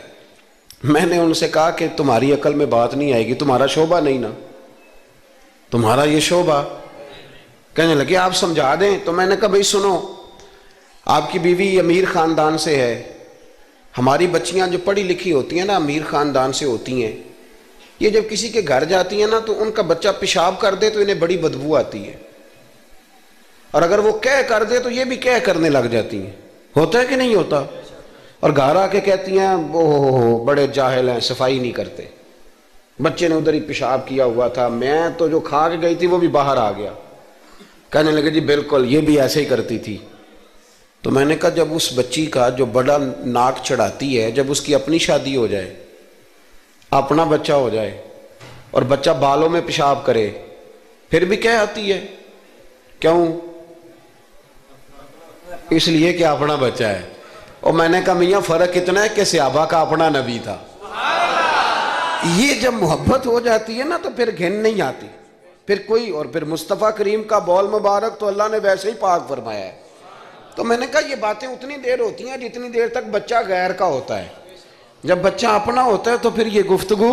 میں نے ان سے کہا کہ تمہاری عقل میں بات نہیں آئے گی، تمہارا شعبہ نہیں نا، تمہارا یہ شعبہ۔ کہنے لگے آپ سمجھا دیں۔ تو میں نے کہا بھائی سنو، آپ کی بیوی امیر خاندان سے ہے، ہماری بچیاں جو پڑھی لکھی ہوتی ہیں نا امیر خاندان سے ہوتی ہیں، یہ جب کسی کے گھر جاتی ہیں نا تو ان کا بچہ پیشاب کر دے تو انہیں بڑی بدبو آتی ہے، اور اگر وہ کہہ کر دے تو یہ بھی کہہ کرنے لگ جاتی ہیں۔ ہوتا ہے کہ نہیں ہوتا؟ اور گھر آ کے کہتی ہیں وہ بڑے جاہل ہیں، صفائی نہیں کرتے، بچے نے ادھر ہی پیشاب کیا ہوا تھا، میں تو جو کھا کے گئی تھی وہ بھی باہر آ گیا۔ کہنے لگے جی بالکل یہ بھی ایسے ہی کرتی تھی۔ تو میں نے کہا جب اس بچی کا جو بڑا ناک چڑھاتی ہے، جب اس کی اپنی شادی ہو جائے، اپنا بچہ ہو جائے اور بچہ بالوں میں پیشاب کرے، پھر بھی کیا آتی ہے؟ کیوں؟ اس لیے کہ اپنا بچہ ہے۔ اور میں نے کہا میاں فرق اتنا ہے کہ صحابہ کا اپنا نبی تھا۔ یہ جب محبت ہو جاتی ہے نا تو پھر گھن نہیں آتی، پھر کوئی، اور پھر مصطفیٰ کریم کا بول مبارک تو اللہ نے ویسے ہی پاک فرمایا ہے۔ تو میں نے کہا یہ باتیں اتنی دیر ہوتی ہیں جتنی دیر تک بچہ غیر کا ہوتا ہے، جب بچہ اپنا ہوتا ہے تو پھر یہ گفتگو،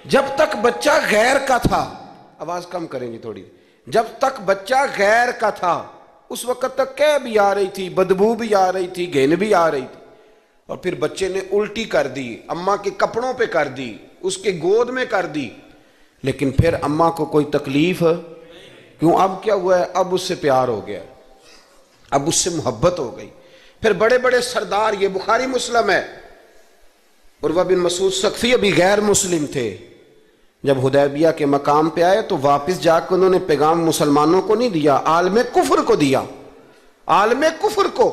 جب تک بچہ غیر کا تھا، آواز کم کریں گی تھوڑی، جب تک بچہ غیر کا تھا اس وقت تک کہہ بھی آ رہی تھی، بدبو بھی آ رہی تھی، گھن بھی آ رہی تھی، اور پھر بچے نے الٹی کر دی، اماں کے کپڑوں پہ کر دی، اس کے گود میں کر دی، لیکن پھر اماں کو کوئی تکلیف، کیوں؟ اب کیا ہوا ہے؟ اب اس سے پیار ہو گیا، اب اس سے محبت ہو گئی۔ پھر بڑے بڑے سردار، یہ بخاری مسلم ہے، عروہ بن مسعود ثقفی ابھی غیر مسلم تھے، جب حدیبیہ کے مقام پہ آئے تو واپس جا کے انہوں نے پیغام مسلمانوں کو نہیں دیا، عالم کفر کو دیا، عالم کفر کو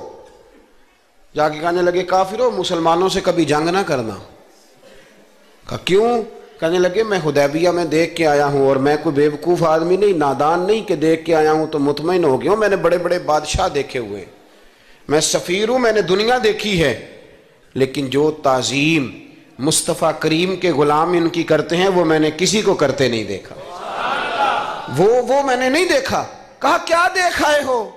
جا کے کہنے لگے کافرو، مسلمانوں سے کبھی جنگ نہ کرنا۔ کہا کیوں؟ کہنے لگے میں حدیبیہ میں دیکھ کے آیا ہوں، اور میں کوئی بے وقوف آدمی نہیں، نادان نہیں کہ دیکھ کے آیا ہوں تو مطمئن ہو گیا ہوں، میں نے بڑے بڑے بادشاہ دیکھے ہوئے ہیں، میں سفیر ہوں، میں نے دنیا دیکھی ہے، لیکن جو تعظیم مصطفیٰ کریم کے غلام ان کی کرتے ہیں وہ میں نے کسی کو کرتے نہیں دیکھا، وہ میں نے نہیں دیکھا۔ کہا کیا دیکھ آئے ہو؟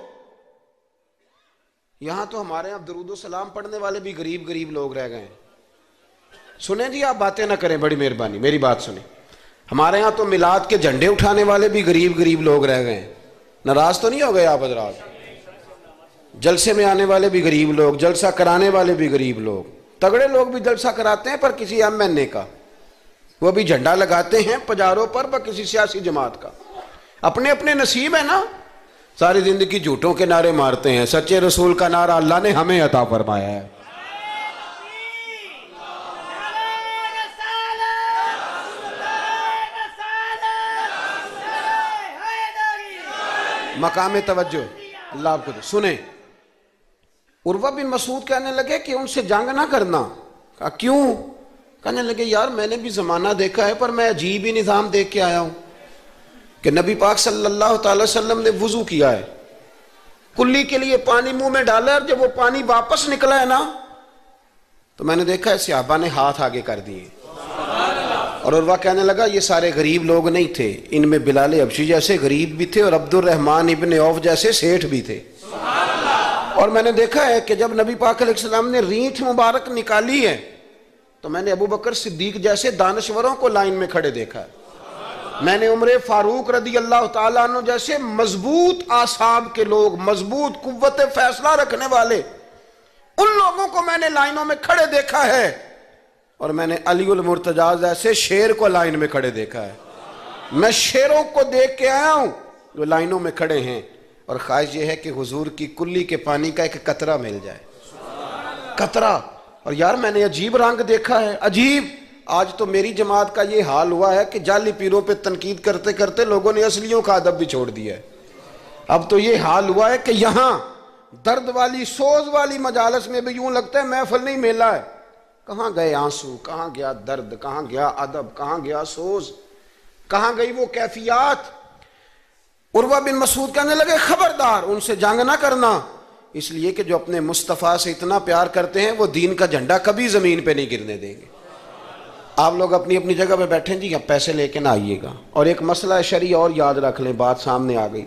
یہاں تو ہمارے یہاں درود و سلام پڑھنے والے بھی غریب غریب لوگ رہ گئے ہیں۔ سنیں جی، آپ باتیں نہ کریں، بڑی مہربانی میری بات سنیں۔ ہمارے یہاں تو میلاد کے جھنڈے اٹھانے والے بھی غریب غریب لوگ رہ گئے ہیں۔ ناراض تو نہیں ہو گئے آپ حضرات؟ جلسے میں آنے والے بھی غریب لوگ، جلسہ کرانے والے بھی غریب لوگ، تگڑے لوگ بھی جلسہ کراتے ہیں پر کسی ایم این اے کا، وہ بھی جھنڈا لگاتے ہیں پجاروں پر کسی سیاسی جماعت کا، اپنے اپنے نصیب ہے نا۔ ساری زندگی جھوٹوں کے نعرے مارتے ہیں، سچے رسول کا نعرہ اللہ نے ہمیں عطا فرمایا ہے۔ مقام توجہ، اللہ آپ کو دے۔ سنیں، عروہ بن مسعود کہنے لگے کہ ان سے جنگ نہ کرنا۔ کہا کیوں؟ کہنے لگے یار میں نے بھی زمانہ دیکھا ہے پر میں عجیب ہی نظام دیکھ کے آیا ہوں کہ نبی پاک صلی اللہ تعالی وسلم نے وضو کیا ہے، کلی کے لیے پانی منہ میں ڈالا، اور جب وہ پانی واپس نکلا ہے نا تو میں نے دیکھا ہے صحابہ نے ہاتھ آگے کر دیے۔ اور عروہ کہنے لگا یہ سارے غریب لوگ نہیں تھے، ان میں بلال حبشی جیسے غریب بھی تھے اور عبد الرحمن ابن عوف جیسے سیٹھ بھی تھے۔ اور میں نے دیکھا ہے کہ جب نبی پاک علیہ السلام نے رینٹھ مبارک نکالی ہے تو میں نے ابو بکر صدیق جیسے دانشوروں کو لائن میں کھڑے دیکھا ہے، میں نے عمر فاروق رضی اللہ تعالیٰ عنہ جیسے مضبوط اعصاب کے لوگ، مضبوط قوت فیصلہ رکھنے والے، ان لوگوں کو میں نے لائنوں میں کھڑے دیکھا ہے، اور میں نے علی المرتضیٰ جیسے شیر کو لائن میں کھڑے دیکھا ہے۔ میں شیروں کو دیکھ کے آیا ہوں جو لائنوں میں کھڑے ہیں، اور خواہش یہ ہے کہ حضور کی کلی کے پانی کا ایک قطرہ مل جائے، قطرہ۔ اور یار میں نے عجیب رنگ دیکھا ہے، عجیب۔ آج تو میری جماعت کا یہ حال ہوا ہے کہ جعلی پیروں پہ تنقید کرتے کرتے لوگوں نے اصلیوں کا ادب بھی چھوڑ دیا ہے۔ اب تو یہ حال ہوا ہے کہ یہاں درد والی سوز والی مجالس میں بھی یوں لگتا ہے محفل نہیں میلہ ہے۔ کہاں گئے آنسو، کہاں گیا درد، کہاں گیا ادب، کہاں گیا سوز، کہاں گئی وہ کیفیات؟ عروہ بن مسعود کہنے لگے خبردار ان سے جنگ نہ کرنا، اس لیے کہ جو اپنے مصطفیٰ سے اتنا پیار کرتے ہیں وہ دین کا جھنڈا کبھی زمین پہ نہیں گرنے دیں گے۔ آپ لوگ اپنی اپنی جگہ پہ بیٹھیں جی، اب پیسے لے کے نہ آئیے گا. اور ایک مسئلہ شرعی اور یاد رکھ لیں، بات سامنے آ گئی،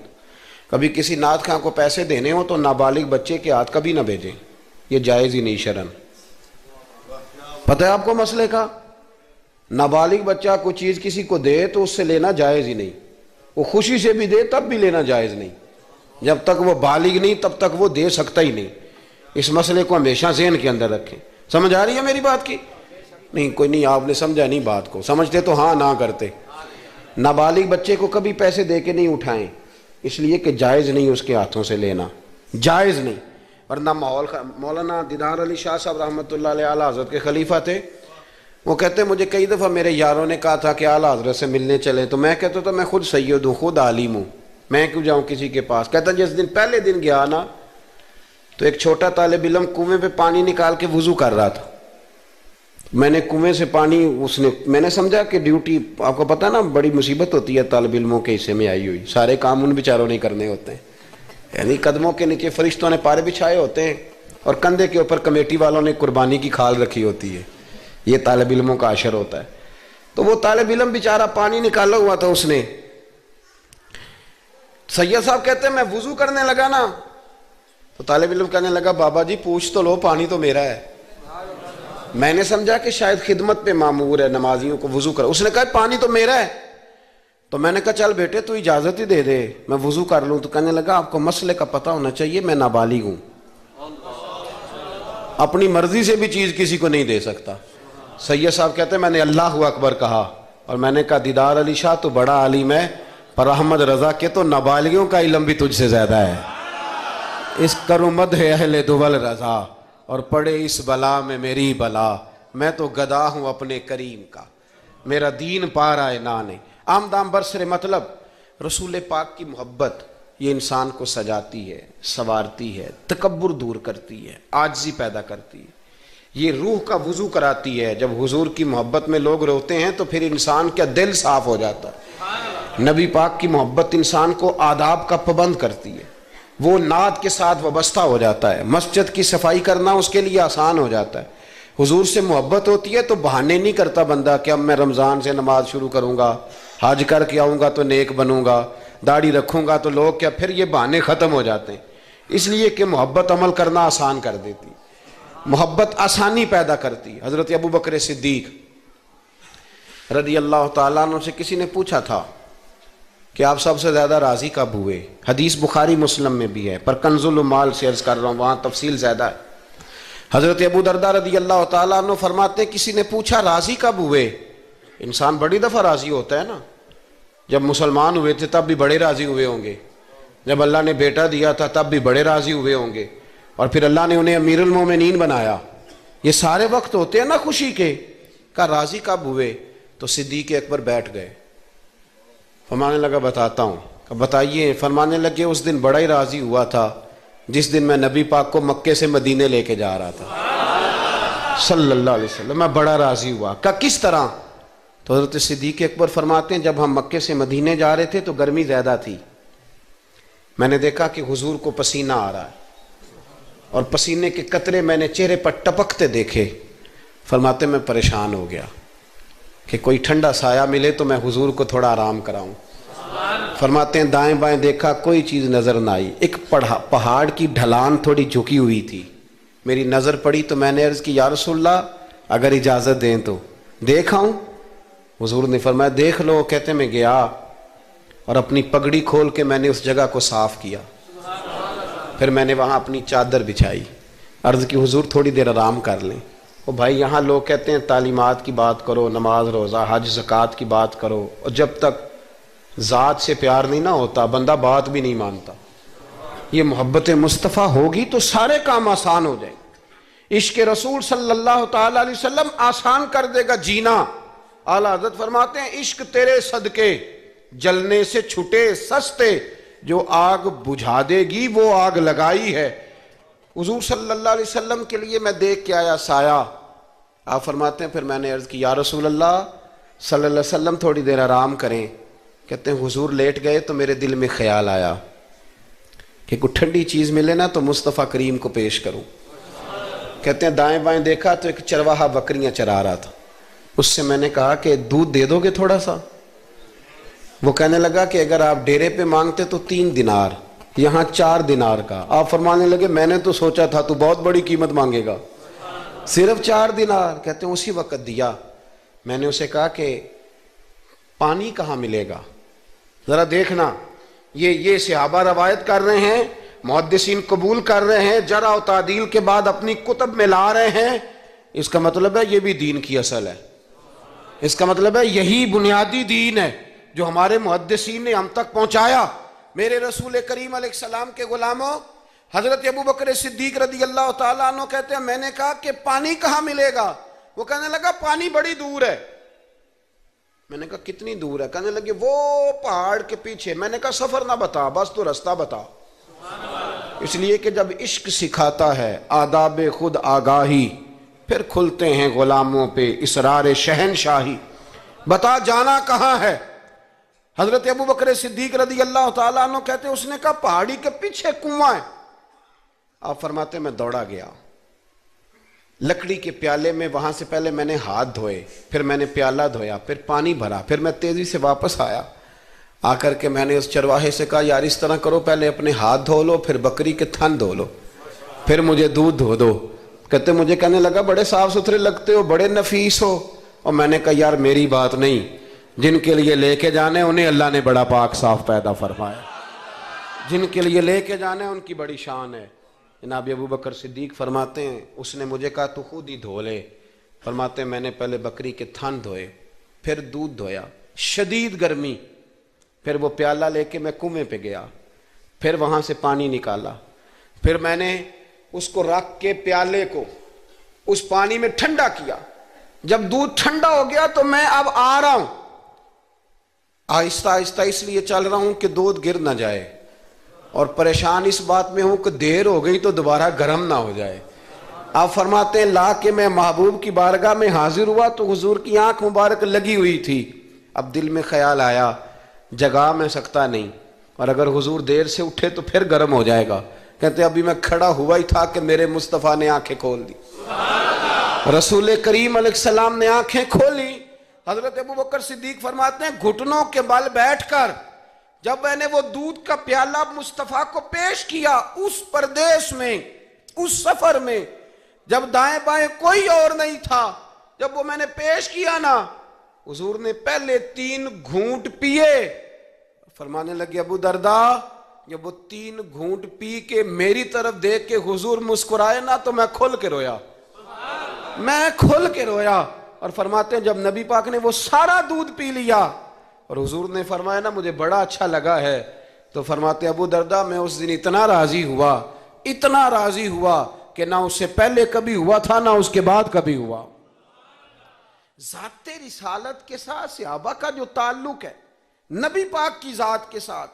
کبھی کسی نعت خواں کو پیسے دینے ہوں تو نابالغ بچے کے ہاتھ کبھی نہ بھیجیں، یہ جائز ہی نہیں شرعن. پتہ ہے آپ کو مسئلے کا؟ نابالغ بچہ کوئی چیز کسی کو دے تو اس سے لینا جائز ہی نہیں. وہ خوشی سے بھی دے تب بھی لینا جائز نہیں. جب تک وہ بالغ نہیں تب تک وہ دے سکتا ہی نہیں. اس مسئلے کو ہمیشہ ذہن کے اندر رکھیں. سمجھ آ رہی ہے میری بات کی؟ نہیں کوئی نہیں، آپ نے سمجھا نہیں بات کو، سمجھتے تو ہاں نہ کرتے. نابالغ بچے کو کبھی پیسے دے کے نہیں اٹھائیں، اس لیے کہ جائز نہیں اس کے ہاتھوں سے لینا، جائز نہیں. ورنہ مولانا دیدار علی شاہ صاحب رحمۃ اللہ علیہ اعلیٰ حضرت کے خلیفہ تھے. وہ کہتے ہیں مجھے کئی دفعہ میرے یاروں نے کہا تھا کہ اعلیٰ حضرت سے ملنے چلے، تو میں کہتا تھا میں خود سید ہوں، خود عالم ہوں، میں کیوں جاؤں کسی کے پاس. کہتا جس دن پہلے دن گیا نا تو ایک چھوٹا طالب علم کنویں پہ پانی نکال کے وضو کر رہا تھا. میں نے کنویں سے پانی میں نے سمجھا کہ ڈیوٹی، آپ کو پتہ نا بڑی مصیبت ہوتی ہے طالب علموں کے حصے میں آئی ہوئی، سارے کام ان بیچاروں نے کرنے ہوتے ہیں. یعنی قدموں کے نیچے فرشتوں نے پارے بچھائے ہوتے ہیں اور کندھے کے اوپر کمیٹی والوں نے قربانی کی کھال رکھی ہوتی ہے. یہ طالب علموں کا عشر ہوتا ہے. تو وہ طالب علم بیچارہ پانی نکالا ہوا تھا، اس نے سید صاحب کہتے ہیں میں وضو کرنے لگا نا تو طالب علم کہنے لگا بابا جی پوچھ تو لو، پانی تو میرا ہے. میں نے سمجھا کہ شاید خدمت پہ معمور ہے، نمازیوں کو وضو کر. اس نے کہا پانی تو میرا ہے. تو میں نے کہا چل بیٹے تو اجازت ہی دے دے میں وضو کر لوں. تو کہنے لگا آپ کو مسئلے کا پتہ ہونا چاہیے، میں نابالغ ہوں، اپنی مرضی سے بھی چیز کسی کو نہیں دے سکتا. سید صاحب کہتے ہیں میں نے اللہ اکبر کہا اور میں نے کہا دیدار علی شاہ تو بڑا عالم ہے، پر احمد رضا کے تو نابالغوں کا علم بھی تجھ سے زیادہ ہے. اس کرو مدح اہل دول رضا اور پڑے اس بلا میں میری بلا، میں تو گدا ہوں اپنے کریم کا، میرا دین پا رہا ہے نانے. آمدام برسر مطلب رسول پاک کی محبت یہ انسان کو سجاتی ہے، سنوارتی ہے، تکبر دور کرتی ہے، عاجزی پیدا کرتی ہے. یہ روح کا وضو کراتی ہے. جب حضور کی محبت میں لوگ روتے ہیں تو پھر انسان کا دل صاف ہو جاتا ہے. نبی پاک کی محبت انسان کو آداب کا پابند کرتی ہے، وہ نعت کے ساتھ وابستہ ہو جاتا ہے. مسجد کی صفائی کرنا اس کے لیے آسان ہو جاتا ہے. حضور سے محبت ہوتی ہے تو بہانے نہیں کرتا بندہ کہ اب میں رمضان سے نماز شروع کروں گا، حج کر کے آؤں گا تو نیک بنوں گا، داڑھی رکھوں گا تو لوگ کیا، پھر یہ بہانے ختم ہو جاتے ہیں. اس لیے کہ محبت عمل کرنا آسان کر دیتی، محبت آسانی پیدا کرتی. حضرت ابو بکر صدیق رضی اللہ تعالیٰ عنہ سے کسی نے پوچھا تھا کہ آپ سب سے زیادہ راضی کب ہوئے؟ حدیث بخاری مسلم میں بھی ہے، پر کنز المال سے عرض کر رہا ہوں، وہاں تفصیل زیادہ ہے. حضرت ابو درداء رضی اللہ تعالیٰ عنہ فرماتے ہیں کسی نے پوچھا راضی کب ہوئے؟ انسان بڑی دفعہ راضی ہوتا ہے نا. جب مسلمان ہوئے تھے تب بھی بڑے راضی ہوئے ہوں گے، جب اللہ نے بیٹا دیا تھا تب بھی بڑے راضی ہوئے ہوں گے، اور پھر اللہ نے انہیں امیر المومنین بنایا. یہ سارے وقت ہوتے ہیں نا خوشی کے. کہا راضی کب ہوئے؟ تو صدیق اکبر بیٹھ گئے. فرمانے لگا بتاتا ہوں. کہ بتائیے. فرمانے لگے اس دن بڑا ہی راضی ہوا تھا جس دن میں نبی پاک کو مکے سے مدینے لے کے جا رہا تھا صلی اللہ علیہ وسلم، میں بڑا راضی ہوا. کہا کس طرح؟ تو حضرت صدیق اکبر فرماتے ہیں جب ہم مکے سے مدینے جا رہے تھے تو گرمی زیادہ تھی. میں نے دیکھا کہ حضور کو پسینہ آ رہا ہے اور پسینے کے قطرے میں نے چہرے پر ٹپکتے دیکھے. فرماتے میں پریشان ہو گیا کہ کوئی ٹھنڈا سایہ ملے تو میں حضور کو تھوڑا آرام کراؤں. فرماتے ہیں دائیں بائیں دیکھا کوئی چیز نظر نہ آئی. ایک پہاڑ کی ڈھلان تھوڑی جھکی ہوئی تھی، میری نظر پڑی تو میں نے عرض کی یا رسول اللہ اگر اجازت دیں تو دیکھ آؤں. حضور نے فرمایا دیکھ لو. کہتے میں گیا اور اپنی پگڑی کھول کے میں نے اس جگہ کو صاف کیا. پھر میں نے وہاں اپنی چادر بچھائی، عرض کی حضور تھوڑی دیر آرام کر لیں. او بھائی یہاں لوگ کہتے ہیں تعلیمات کی بات کرو، نماز روزہ حج زکوٰۃ کی بات کرو، اور جب تک ذات سے پیار نہیں نہ ہوتا بندہ بات بھی نہیں مانتا. یہ محبت مصطفیٰ ہوگی تو سارے کام آسان ہو جائیں. عشق رسول صلی اللہ تعالی علیہ وسلم آسان کر دے گا جینا. اعلیٰ حضرت فرماتے ہیں عشق تیرے صدقے جلنے سے چھٹے سستے، جو آگ بجھا دے گی وہ آگ لگائی ہے. حضور صلی اللہ علیہ وسلم کے لیے میں دیکھ کے آیا سایہ. آپ فرماتے ہیں پھر میں نے عرض کی یا رسول اللہ صلی اللہ علیہ وسلم تھوڑی دیر آرام کریں. کہتے ہیں حضور لیٹ گئے تو میرے دل میں خیال آیا کہ کوئی ٹھنڈی چیز ملے نا تو مصطفیٰ کریم کو پیش کروں. کہتے ہیں دائیں بائیں دیکھا تو ایک چرواہا بکریاں چرا رہا تھا. اس سے میں نے کہا کہ دودھ دے دو گے تھوڑا سا؟ وہ کہنے لگا کہ اگر آپ ڈیرے پہ مانگتے تو 3 دینار، یہاں 4 دینار کا۔ آپ فرمانے لگے میں نے تو سوچا تھا تو بہت بڑی قیمت مانگے گا، صرف 4 دینار۔ کہتے ہیں اسی وقت دیا۔ میں نے اسے کہا کہ پانی کہاں ملے گا؟ ذرا دیکھنا، یہ صحابہ روایت کر رہے ہیں، محدثین قبول کر رہے ہیں، جرح و تعدیل کے بعد اپنی کتب میں لا رہے ہیں، اس کا مطلب ہے یہ بھی دین کی اصل ہے، اس کا مطلب ہے یہی بنیادی دین ہے جو ہمارے محدثین نے ہم تک پہنچایا۔ میرے رسول کریم علیہ السلام کے غلاموں، حضرت ابو بکر صدیق رضی اللہ تعالیٰ عنہ کہتے ہیں میں نے کہا کہ پانی کہاں ملے گا؟ وہ کہنے لگا پانی بڑی دور ہے۔ میں نے کہا کتنی دور ہے؟ کہنے لگے وہ پہاڑ کے پیچھے۔ میں نے کہا سفر نہ بتا، بس تو رستہ بتا۔ اس لیے کہ جب عشق سکھاتا ہے آداب خود آگاہی، پھر کھلتے ہیں غلاموں پہ اسرار شہنشاہی۔ بتا جانا کہاں ہے؟ حضرت ابو بکر صدیق رضی اللہ تعالیٰ عنہ کہتے ہیں اس نے کہا پہاڑی کے پیچھے کنواں ہے۔ آپ فرماتے میں دوڑا گیا، لکڑی کے پیالے میں، وہاں سے پہلے میں نے ہاتھ دھوئے، پھر میں نے پیالہ دھویا، پھر پانی بھرا، پھر میں تیزی سے واپس آیا۔ آ کر کے میں نے اس چرواہے سے کہا یار اس طرح کرو، پہلے اپنے ہاتھ دھو لو، پھر بکری کے تھن دھو لو، پھر مجھے دودھ دھو دو۔ کہتے مجھے کہنے لگا بڑے صاف ستھرے لگتے ہو، بڑے نفیس ہو۔ اور میں نے کہا یار میری بات نہیں، جن کے لیے لے کے جانے انہیں اللہ نے بڑا پاک صاف پیدا فرمایا، جن کے لیے لے کے جانے ان کی بڑی شان ہے۔ جناب ابو بکر صدیق فرماتے ہیں اس نے مجھے کہا تو خود ہی دھو لے۔ فرماتے ہیں میں نے پہلے بکری کے تھن دھوئے، پھر دودھ دھویا، شدید گرمی، پھر وہ پیالہ لے کے میں کنویں پہ گیا، پھر وہاں سے پانی نکالا، پھر میں نے اس کو رکھ کے پیالے کو اس پانی میں ٹھنڈا کیا۔ جب دودھ ٹھنڈا ہو گیا تو میں اب آ رہا ہوں، آہستہ آہستہ اس لیے چل رہا ہوں کہ دودھ گر نہ جائے، اور پریشان اس بات میں ہوں کہ دیر ہو گئی تو دوبارہ گرم نہ ہو جائے۔ آپ فرماتے ہیں لا کے میں محبوب کی بارگاہ میں حاضر ہوا تو حضور کی آنکھ مبارک لگی ہوئی تھی۔ اب دل میں خیال آیا جگا میں سکتا نہیں، اور اگر حضور دیر سے اٹھے تو پھر گرم ہو جائے گا۔ کہتے ابھی میں کھڑا ہوا ہی تھا کہ میرے مصطفیٰ نے آنکھیں کھول دی، رسول کریم علیہ السلام نے آنکھیں کھولی۔ حضرت ابو بکر صدیق فرماتے ہیں گھٹنوں کے بل بیٹھ کر جب میں نے وہ دودھ کا پیالہ مصطفیٰ کو پیش کیا، اس پردیس میں، اس سفر میں، جب دائیں بائیں کوئی اور نہیں تھا، جب وہ میں نے پیش کیا نا، حضور نے پہلے 3 گھونٹ پیے۔ فرمانے لگے ابو درداء جب وہ 3 گھونٹ پی کے میری طرف دیکھ کے حضور مسکرائے نا تو میں کھل کے رویا، میں کھل کے رویا۔ اور فرماتے ہیں جب نبی پاک نے وہ سارا دودھ پی لیا اور حضور نے فرمایا نا مجھے بڑا اچھا لگا ہے، تو فرماتے ابو درداء میں اس دن اتنا راضی ہوا، اتنا راضی ہوا کہ نہ اس سے پہلے کبھی ہوا تھا نہ اس کے بعد کبھی ہوا۔ ذات رسالت کے ساتھ صحابہ کا جو تعلق ہے نبی پاک کی ذات کے ساتھ،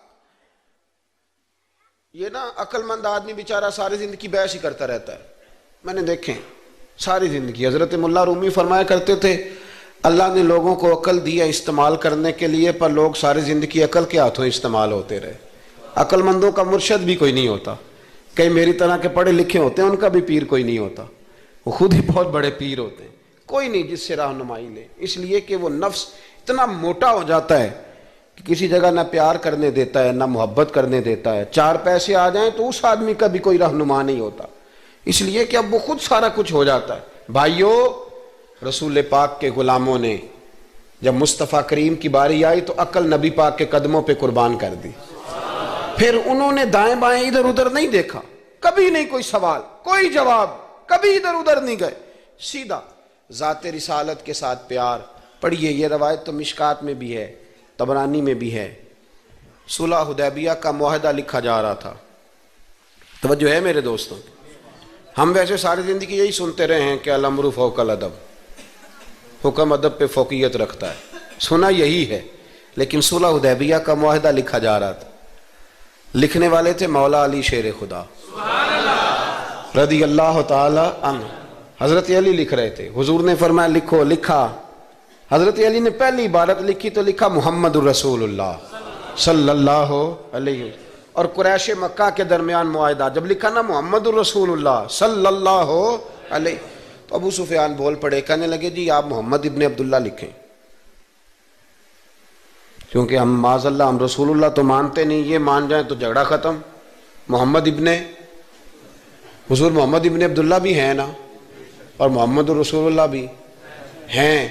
یہ نا عقل مند آدمی بیچارہ ساری زندگی بحث ہی کرتا رہتا ہے۔ میں نے دیکھیں ساری زندگی، حضرت ملا رومی فرمایا کرتے تھے اللہ نے لوگوں کو عقل دی ہے استعمال کرنے کے لیے، پر لوگ ساری زندگی عقل کے ہاتھوں استعمال ہوتے رہے۔ عقل مندوں کا مرشد بھی کوئی نہیں ہوتا، کئی میری طرح کے پڑھے لکھے ہوتے ہیں ان کا بھی پیر کوئی نہیں ہوتا، وہ خود ہی بہت بڑے پیر ہوتے ہیں، کوئی نہیں جس سے رہنمائی لے، اس لیے کہ وہ نفس اتنا موٹا ہو جاتا ہے کہ کسی جگہ نہ پیار کرنے دیتا ہے نہ محبت کرنے دیتا ہے، 4 پیسے آ جائیں تو اس آدمی کا بھی کوئی رہنما نہیں ہوتا، اس لیے کہ اب وہ خود سارا کچھ ہو جاتا ہے۔ بھائیو رسول پاک کے غلاموں نے جب مصطفیٰ کریم کی باری آئی تو عقل نبی پاک کے قدموں پہ قربان کر دی، پھر انہوں نے دائیں بائیں ادھر ادھر نہیں دیکھا، کبھی نہیں کوئی سوال کوئی جواب، کبھی ادھر ادھر نہیں گئے، سیدھا ذات رسالت کے ساتھ پیار۔ پڑھیے یہ روایت تو مشکات میں بھی ہے، طبرانی میں بھی ہے، صلح حدیبیہ کا معاہدہ لکھا جا رہا تھا۔ توجہ ہے میرے دوستوں، ہم ویسے ساری زندگی یہی سنتے رہے ہیں کہ الامر فوق الادب، حکم ادب پہ فوقیت رکھتا ہے، سنا یہی ہے، لیکن صلح حدیبیہ کا معاہدہ لکھا جا رہا تھا، لکھنے والے تھے مولا علی شیر خدا رضی اللہ تعالی عنہ، حضرت علی لکھ رہے تھے، حضور نے فرمایا لکھو، لکھا، حضرت علی نے پہلی عبارت لکھی تو لکھا محمد الرسول اللہ صلی اللہ علیہ وسلم، اور قریش مکہ کے درمیان معاہدہ، جب لکھا نا محمد الرسول اللہ صلی اللہ علیہ، تو ابو سفیان بول پڑے, کہنے لگے جی آپ محمد ابن عبداللہ لکھیں, کیونکہ ہم معاذ اللہ ہم رسول اللہ تو مانتے نہیں, یہ مان جائیں تو جھگڑا ختم. محمد ابن, حضور محمد ابن عبداللہ بھی ہیں نا, اور محمد رسول اللہ بھی ہیں.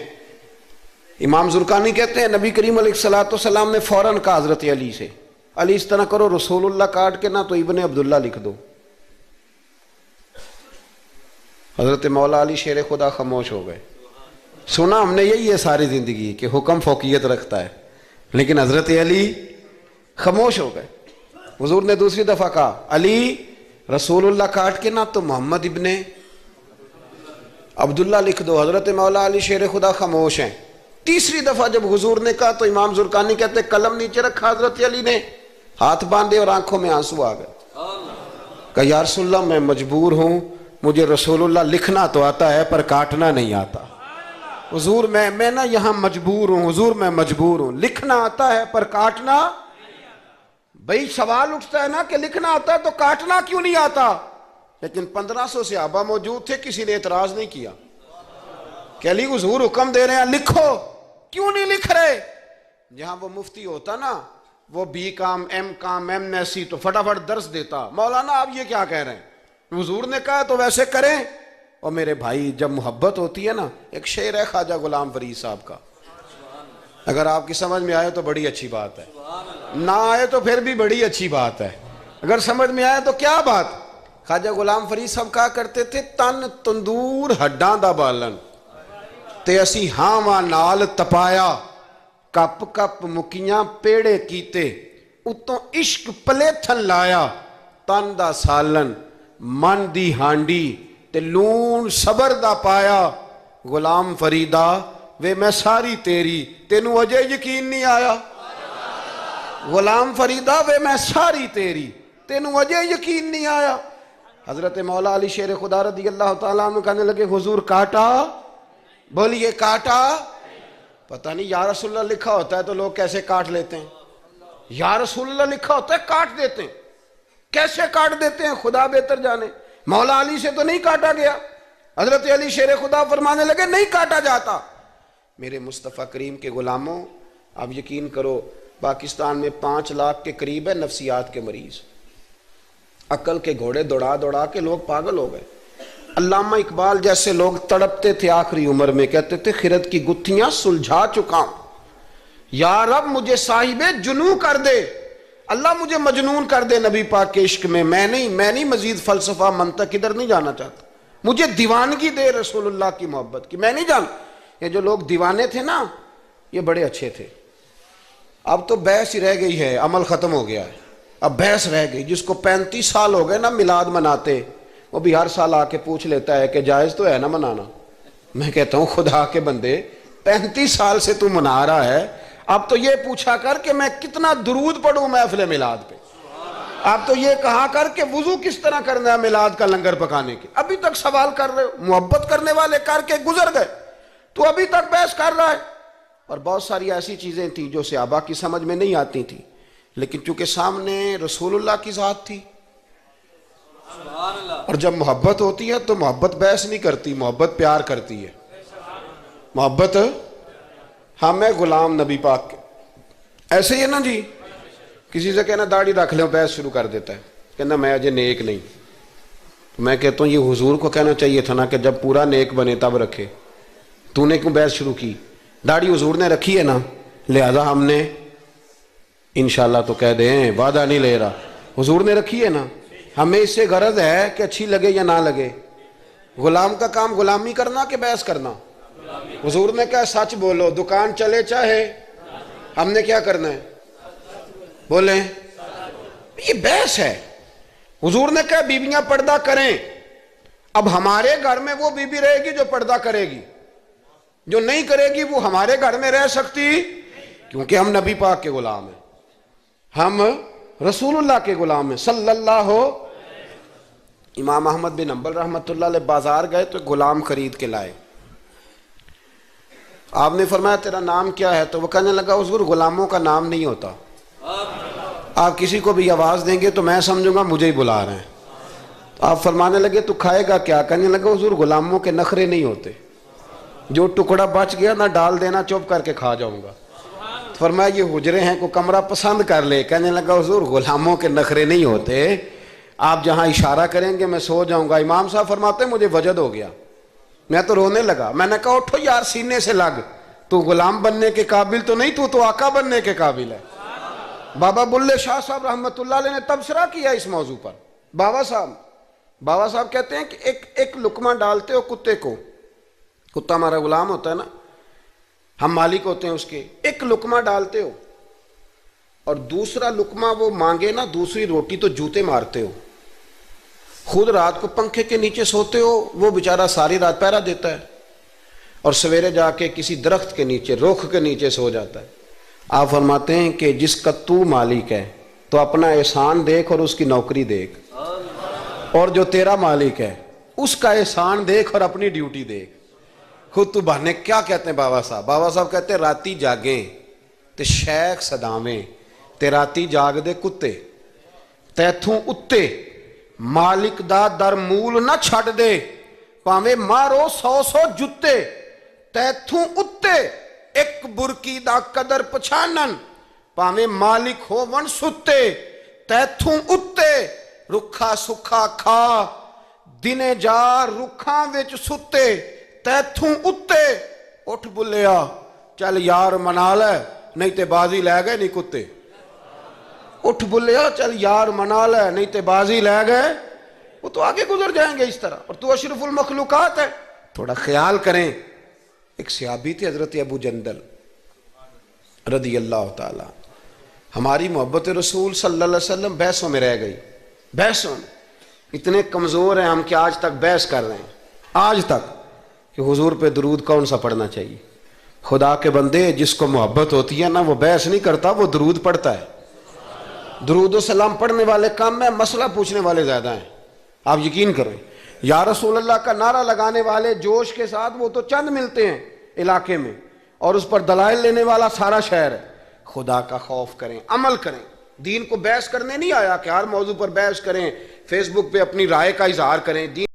امام زرقانی کہتے ہیں نبی کریم علیہ الصلوۃ والسلام نے فوراً کہا حضرت علی سے, علی اس طرح کرو رسول اللہ کاٹ کے نہ تو ابن عبداللہ لکھ دو. حضرت مولا علی شیر خدا خاموش ہو گئے. سنا ہم نے یہی ہے ساری زندگی کہ حکم فوقیت رکھتا ہے, لیکن حضرت علی خاموش ہو گئے. حضور نے دوسری دفعہ کہا علی رسول اللہ کاٹ کے نہ تو محمد ابن عبداللہ لکھ دو. حضرت مولا علی شیر خدا خاموش ہیں. تیسری دفعہ جب حضور نے کہا تو امام زرقانی کہتے قلم نیچے رکھا حضرت علی نے, ہاتھ باندھے اور آنکھوں میں آنسو آ گئے. کہا یا رسول اللہ میں مجبور ہوں, مجھے رسول اللہ لکھنا تو آتا ہے پر کاٹنا نہیں آتا. حضور میں نا یہاں مجبور ہوں, حضور میں مجبور ہوں, لکھنا آتا ہے پر کاٹنا. بھئی سوال اٹھتا ہے نا کہ لکھنا آتا ہے تو کاٹنا کیوں نہیں آتا؟ لیکن 1500 صحابہ موجود تھے, کسی نے اعتراض نہیں کیا کہ علی حضور حکم دے رہے ہیں لکھو, کیوں نہیں لکھ رہے؟ جہاں وہ مفتی ہوتا نا, وہ BCom MSc تو فٹافٹ درس دیتا, مولانا آپ یہ کیا کہہ رہے ہیں؟ حضور نے کہا تو ویسے کریں. اور میرے بھائی جب محبت ہوتی ہے نا, ایک شعر ہے خواجہ غلام فرید صاحب کا, اگر آپ کی سمجھ میں آئے تو بڑی اچھی بات ہے, نہ آئے تو پھر بھی بڑی اچھی بات ہے, اگر سمجھ میں آئے تو کیا بات. خواجہ غلام فرید صاحب کہا کرتے تھے تن تندور ہڈاں دا بالن تے اسی ہاواں نال تپایا, کپ کپ مکیاں پیڑے کیتے اتوں عشق پلیتھن لایا, تن دا سالن من دی ہانڈی تے لون صبر دا پایا. غلام فریدا وے میں ساری تیری, تینوں اجے یقین نہیں آیا؟ غلام فریدا وے میں ساری تیری, تینوں اجے یقین نہیں آیا؟ حضرت مولا علی شیر خدا رضی اللہ تعالیٰ عنہ کہنے لگے حضور کاٹا؟ بولیے کاٹا؟ پتہ نہیں یا رسول اللہ لکھا ہوتا ہے تو لوگ کیسے کاٹ لیتے ہیں, یا رسول اللہ لکھا ہوتا ہے کاٹ دیتے ہیں, کیسے کاٹ دیتے ہیں خدا بہتر جانے. مولا علی سے تو نہیں کاٹا گیا. حضرت علی شیر خدا فرمانے لگے نہیں کاٹا جاتا. میرے مصطفیٰ کریم کے غلاموں, آپ یقین کرو پاکستان میں 5 لاکھ کے قریب ہے نفسیات کے مریض, عقل کے گھوڑے دوڑا دوڑا کے لوگ پاگل ہو گئے. علامہ اقبال جیسے لوگ تڑپتے تھے آخری عمر میں, کہتے تھے خرد کی گتھیاں سلجھا چکا ہوں, یا رب مجھے صاحب جنوں کر دے, اللہ مجھے مجنون کر دے نبی پاک کے عشق میں, میں نہیں مزید فلسفہ منطق ادھر نہیں جانا چاہتا, مجھے دیوانگی دے رسول اللہ کی محبت کی, میں نہیں جان. یہ جو لوگ دیوانے تھے نا یہ بڑے اچھے تھے, اب تو بحث ہی رہ گئی ہے, عمل ختم ہو گیا ہے, اب بحث رہ گئی. جس کو 35 سال ہو گئے نا میلاد مناتے, وہ بھی ہر سال آ کے پوچھ لیتا ہے کہ جائز تو ہے نا منانا. میں کہتا ہوں خدا کے بندے 35 سال سے تو منا رہا ہے, اب تو یہ پوچھا کر کہ میں کتنا درود پڑھوں محفل میلاد پہ, اب تو یہ کہا کر کہ وضو کس طرح کرنا ہے میلاد کا لنگر پکانے کے. ابھی تک سوال کر رہے ہو, محبت کرنے والے کر کے گزر گئے, تو ابھی تک بحث کر رہا ہے. اور بہت ساری ایسی چیزیں تھیں جو صحابہ کی سمجھ میں نہیں آتی تھی, لیکن چونکہ سامنے رسول اللہ کی ذات تھی, اور جب محبت ہوتی ہے تو محبت بحث نہیں کرتی, محبت پیار کرتی ہے. محبت ہم ہے غلام نبی پاک کے. ایسے ہی ہے نا جی, کسی سے کہنا داڑھی رکھ لیں, بحث شروع کر دیتا ہے, کہنا میں اجے نیک نہیں. میں کہتا ہوں یہ حضور کو کہنا چاہیے تھا نا کہ جب پورا نیک بنے تب رکھے, تو نے کیوں بحث شروع کی؟ داڑھی حضور نے رکھی ہے نا, لہذا ہم نے انشاءاللہ تو کہہ دیں, وعدہ نہیں لے رہا, حضور نے رکھی ہے نا, ہمیں اس سے غرض ہے کہ اچھی لگے یا نہ لگے. غلام کا کام غلامی کرنا کہ بحث کرنا؟ حضور نے کہا سچ بولو, دکان چلے چاہے, ہم نے کیا کرنا ہے؟ بولیں, یہ بحث ہے. حضور نے کہا بیویاں پردہ کریں, اب ہمارے گھر میں وہ بیوی رہے گی جو پردہ کرے گی, جو نہیں کرے گی وہ ہمارے گھر میں رہ سکتی, کیونکہ ہم نبی پاک کے غلام ہیں, ہم رسول اللہ کے غلام ہیں صلی اللہ. امام احمد بن حنبل رحمۃ اللہ علیہ بازار گئے تو غلام خرید کے لائے. آپ نے فرمایا تیرا نام کیا ہے؟ تو وہ کہنے لگا حضور غلاموں کا نام نہیں ہوتا, آپ کسی کو بھی آواز دیں گے تو میں سمجھوں گا مجھے ہی بلا رہے ہیں. تو آپ فرمانے لگے تو کھائے گا کیا؟ کہنے لگا حضور غلاموں کے نخرے نہیں ہوتے، جو ٹکڑا بچ گیا نہ ڈال دینا، چپ کر کے کھا جاؤں گا۔ فرمایا یہ حجرے ہیں، کو کمرہ پسند کر لے۔ کہنے لگا حضور غلاموں کے نخرے نہیں ہوتے، آپ جہاں اشارہ کریں گے میں سو جاؤں گا۔ امام صاحب فرماتے ہیں مجھے وجد ہو گیا، میں تو رونے لگا۔ میں نے کہا اٹھو یار سینے سے لگ، تو غلام بننے کے قابل تو نہیں، تو آقا بننے کے قابل ہے۔ بابا بلے شاہ صاحب رحمۃ اللہ علیہ نے تبصرہ کیا اس موضوع پر۔ بابا صاحب کہتے ہیں کہ ایک لقمہ ڈالتے ہو کتے کو، کتا ہمارا غلام ہوتا ہے نا، ہم مالک ہوتے ہیں اس کے، ایک لقمہ ڈالتے ہو اور دوسرا لقمہ وہ مانگے نا دوسری روٹی تو جوتے مارتے ہو، خود رات کو پنکھے کے نیچے سوتے ہو، وہ بیچارہ ساری رات پہرا دیتا ہے اور سویرے جا کے کسی درخت کے نیچے رخ کے نیچے سو جاتا ہے۔ آپ فرماتے ہیں کہ جس کا تو مالک ہے تو اپنا احسان دیکھ اور اس کی نوکری دیکھ، اور جو تیرا مالک ہے اس کا احسان دیکھ اور اپنی ڈیوٹی دیکھ۔ خود تو بہانے کیا کہتے ہیں بابا صاحب کہتے ہیں راتی جاگیں تے شیخ صدامیں تے راتی جاگ دے کتے، تیتھوں اتے مالک دا در مول نہ چھڑ دے، پاویں مارو 100 جتے، تیتھوں اتے ایک برکی دا قدر پچھانن، پاویں مالک ہو ون ستے، تیتھوں اتے رکھا سکھا کھا دنے جا رکھاں وچ ستے، تیتھوں اتے اٹھ بلیا چل یار منا لے نہیں تے بازی لے گئے نہیں کتے، اٹھ بلیا چل یار منا لے نہیں تے بازی لے گئے، وہ تو آگے گزر جائیں گے اس طرح، اور تو اشرف المخلوقات ہے۔ تھوڑا خیال کریں، ایک صحابی تھے حضرت ابو جندل رضی اللہ تعالی، ہماری محبت رسول صلی اللہ علیہ وسلم بحثوں میں رہ گئی، بحثوں میں اتنے کمزور ہیں ہم کہ آج تک بحث کر رہے ہیں، آج تک کہ حضور پہ درود کون سا پڑھنا چاہیے۔ خدا کے بندے جس کو محبت ہوتی ہے نا وہ بحث نہیں کرتا، وہ درود پڑھتا ہے۔ درود و سلام پڑھنے والے کم ہیں، مسئلہ پوچھنے والے زیادہ ہیں، آپ یقین کریں۔ یا رسول اللہ کا نعرہ لگانے والے جوش کے ساتھ وہ تو چند ملتے ہیں علاقے میں، اور اس پر دلائل لینے والا سارا شہر ہے۔ خدا کا خوف کریں، عمل کریں، دین کو بحث کرنے نہیں آیا کہ ہر موضوع پر بحث کریں، فیس بک پہ اپنی رائے کا اظہار کریں، دین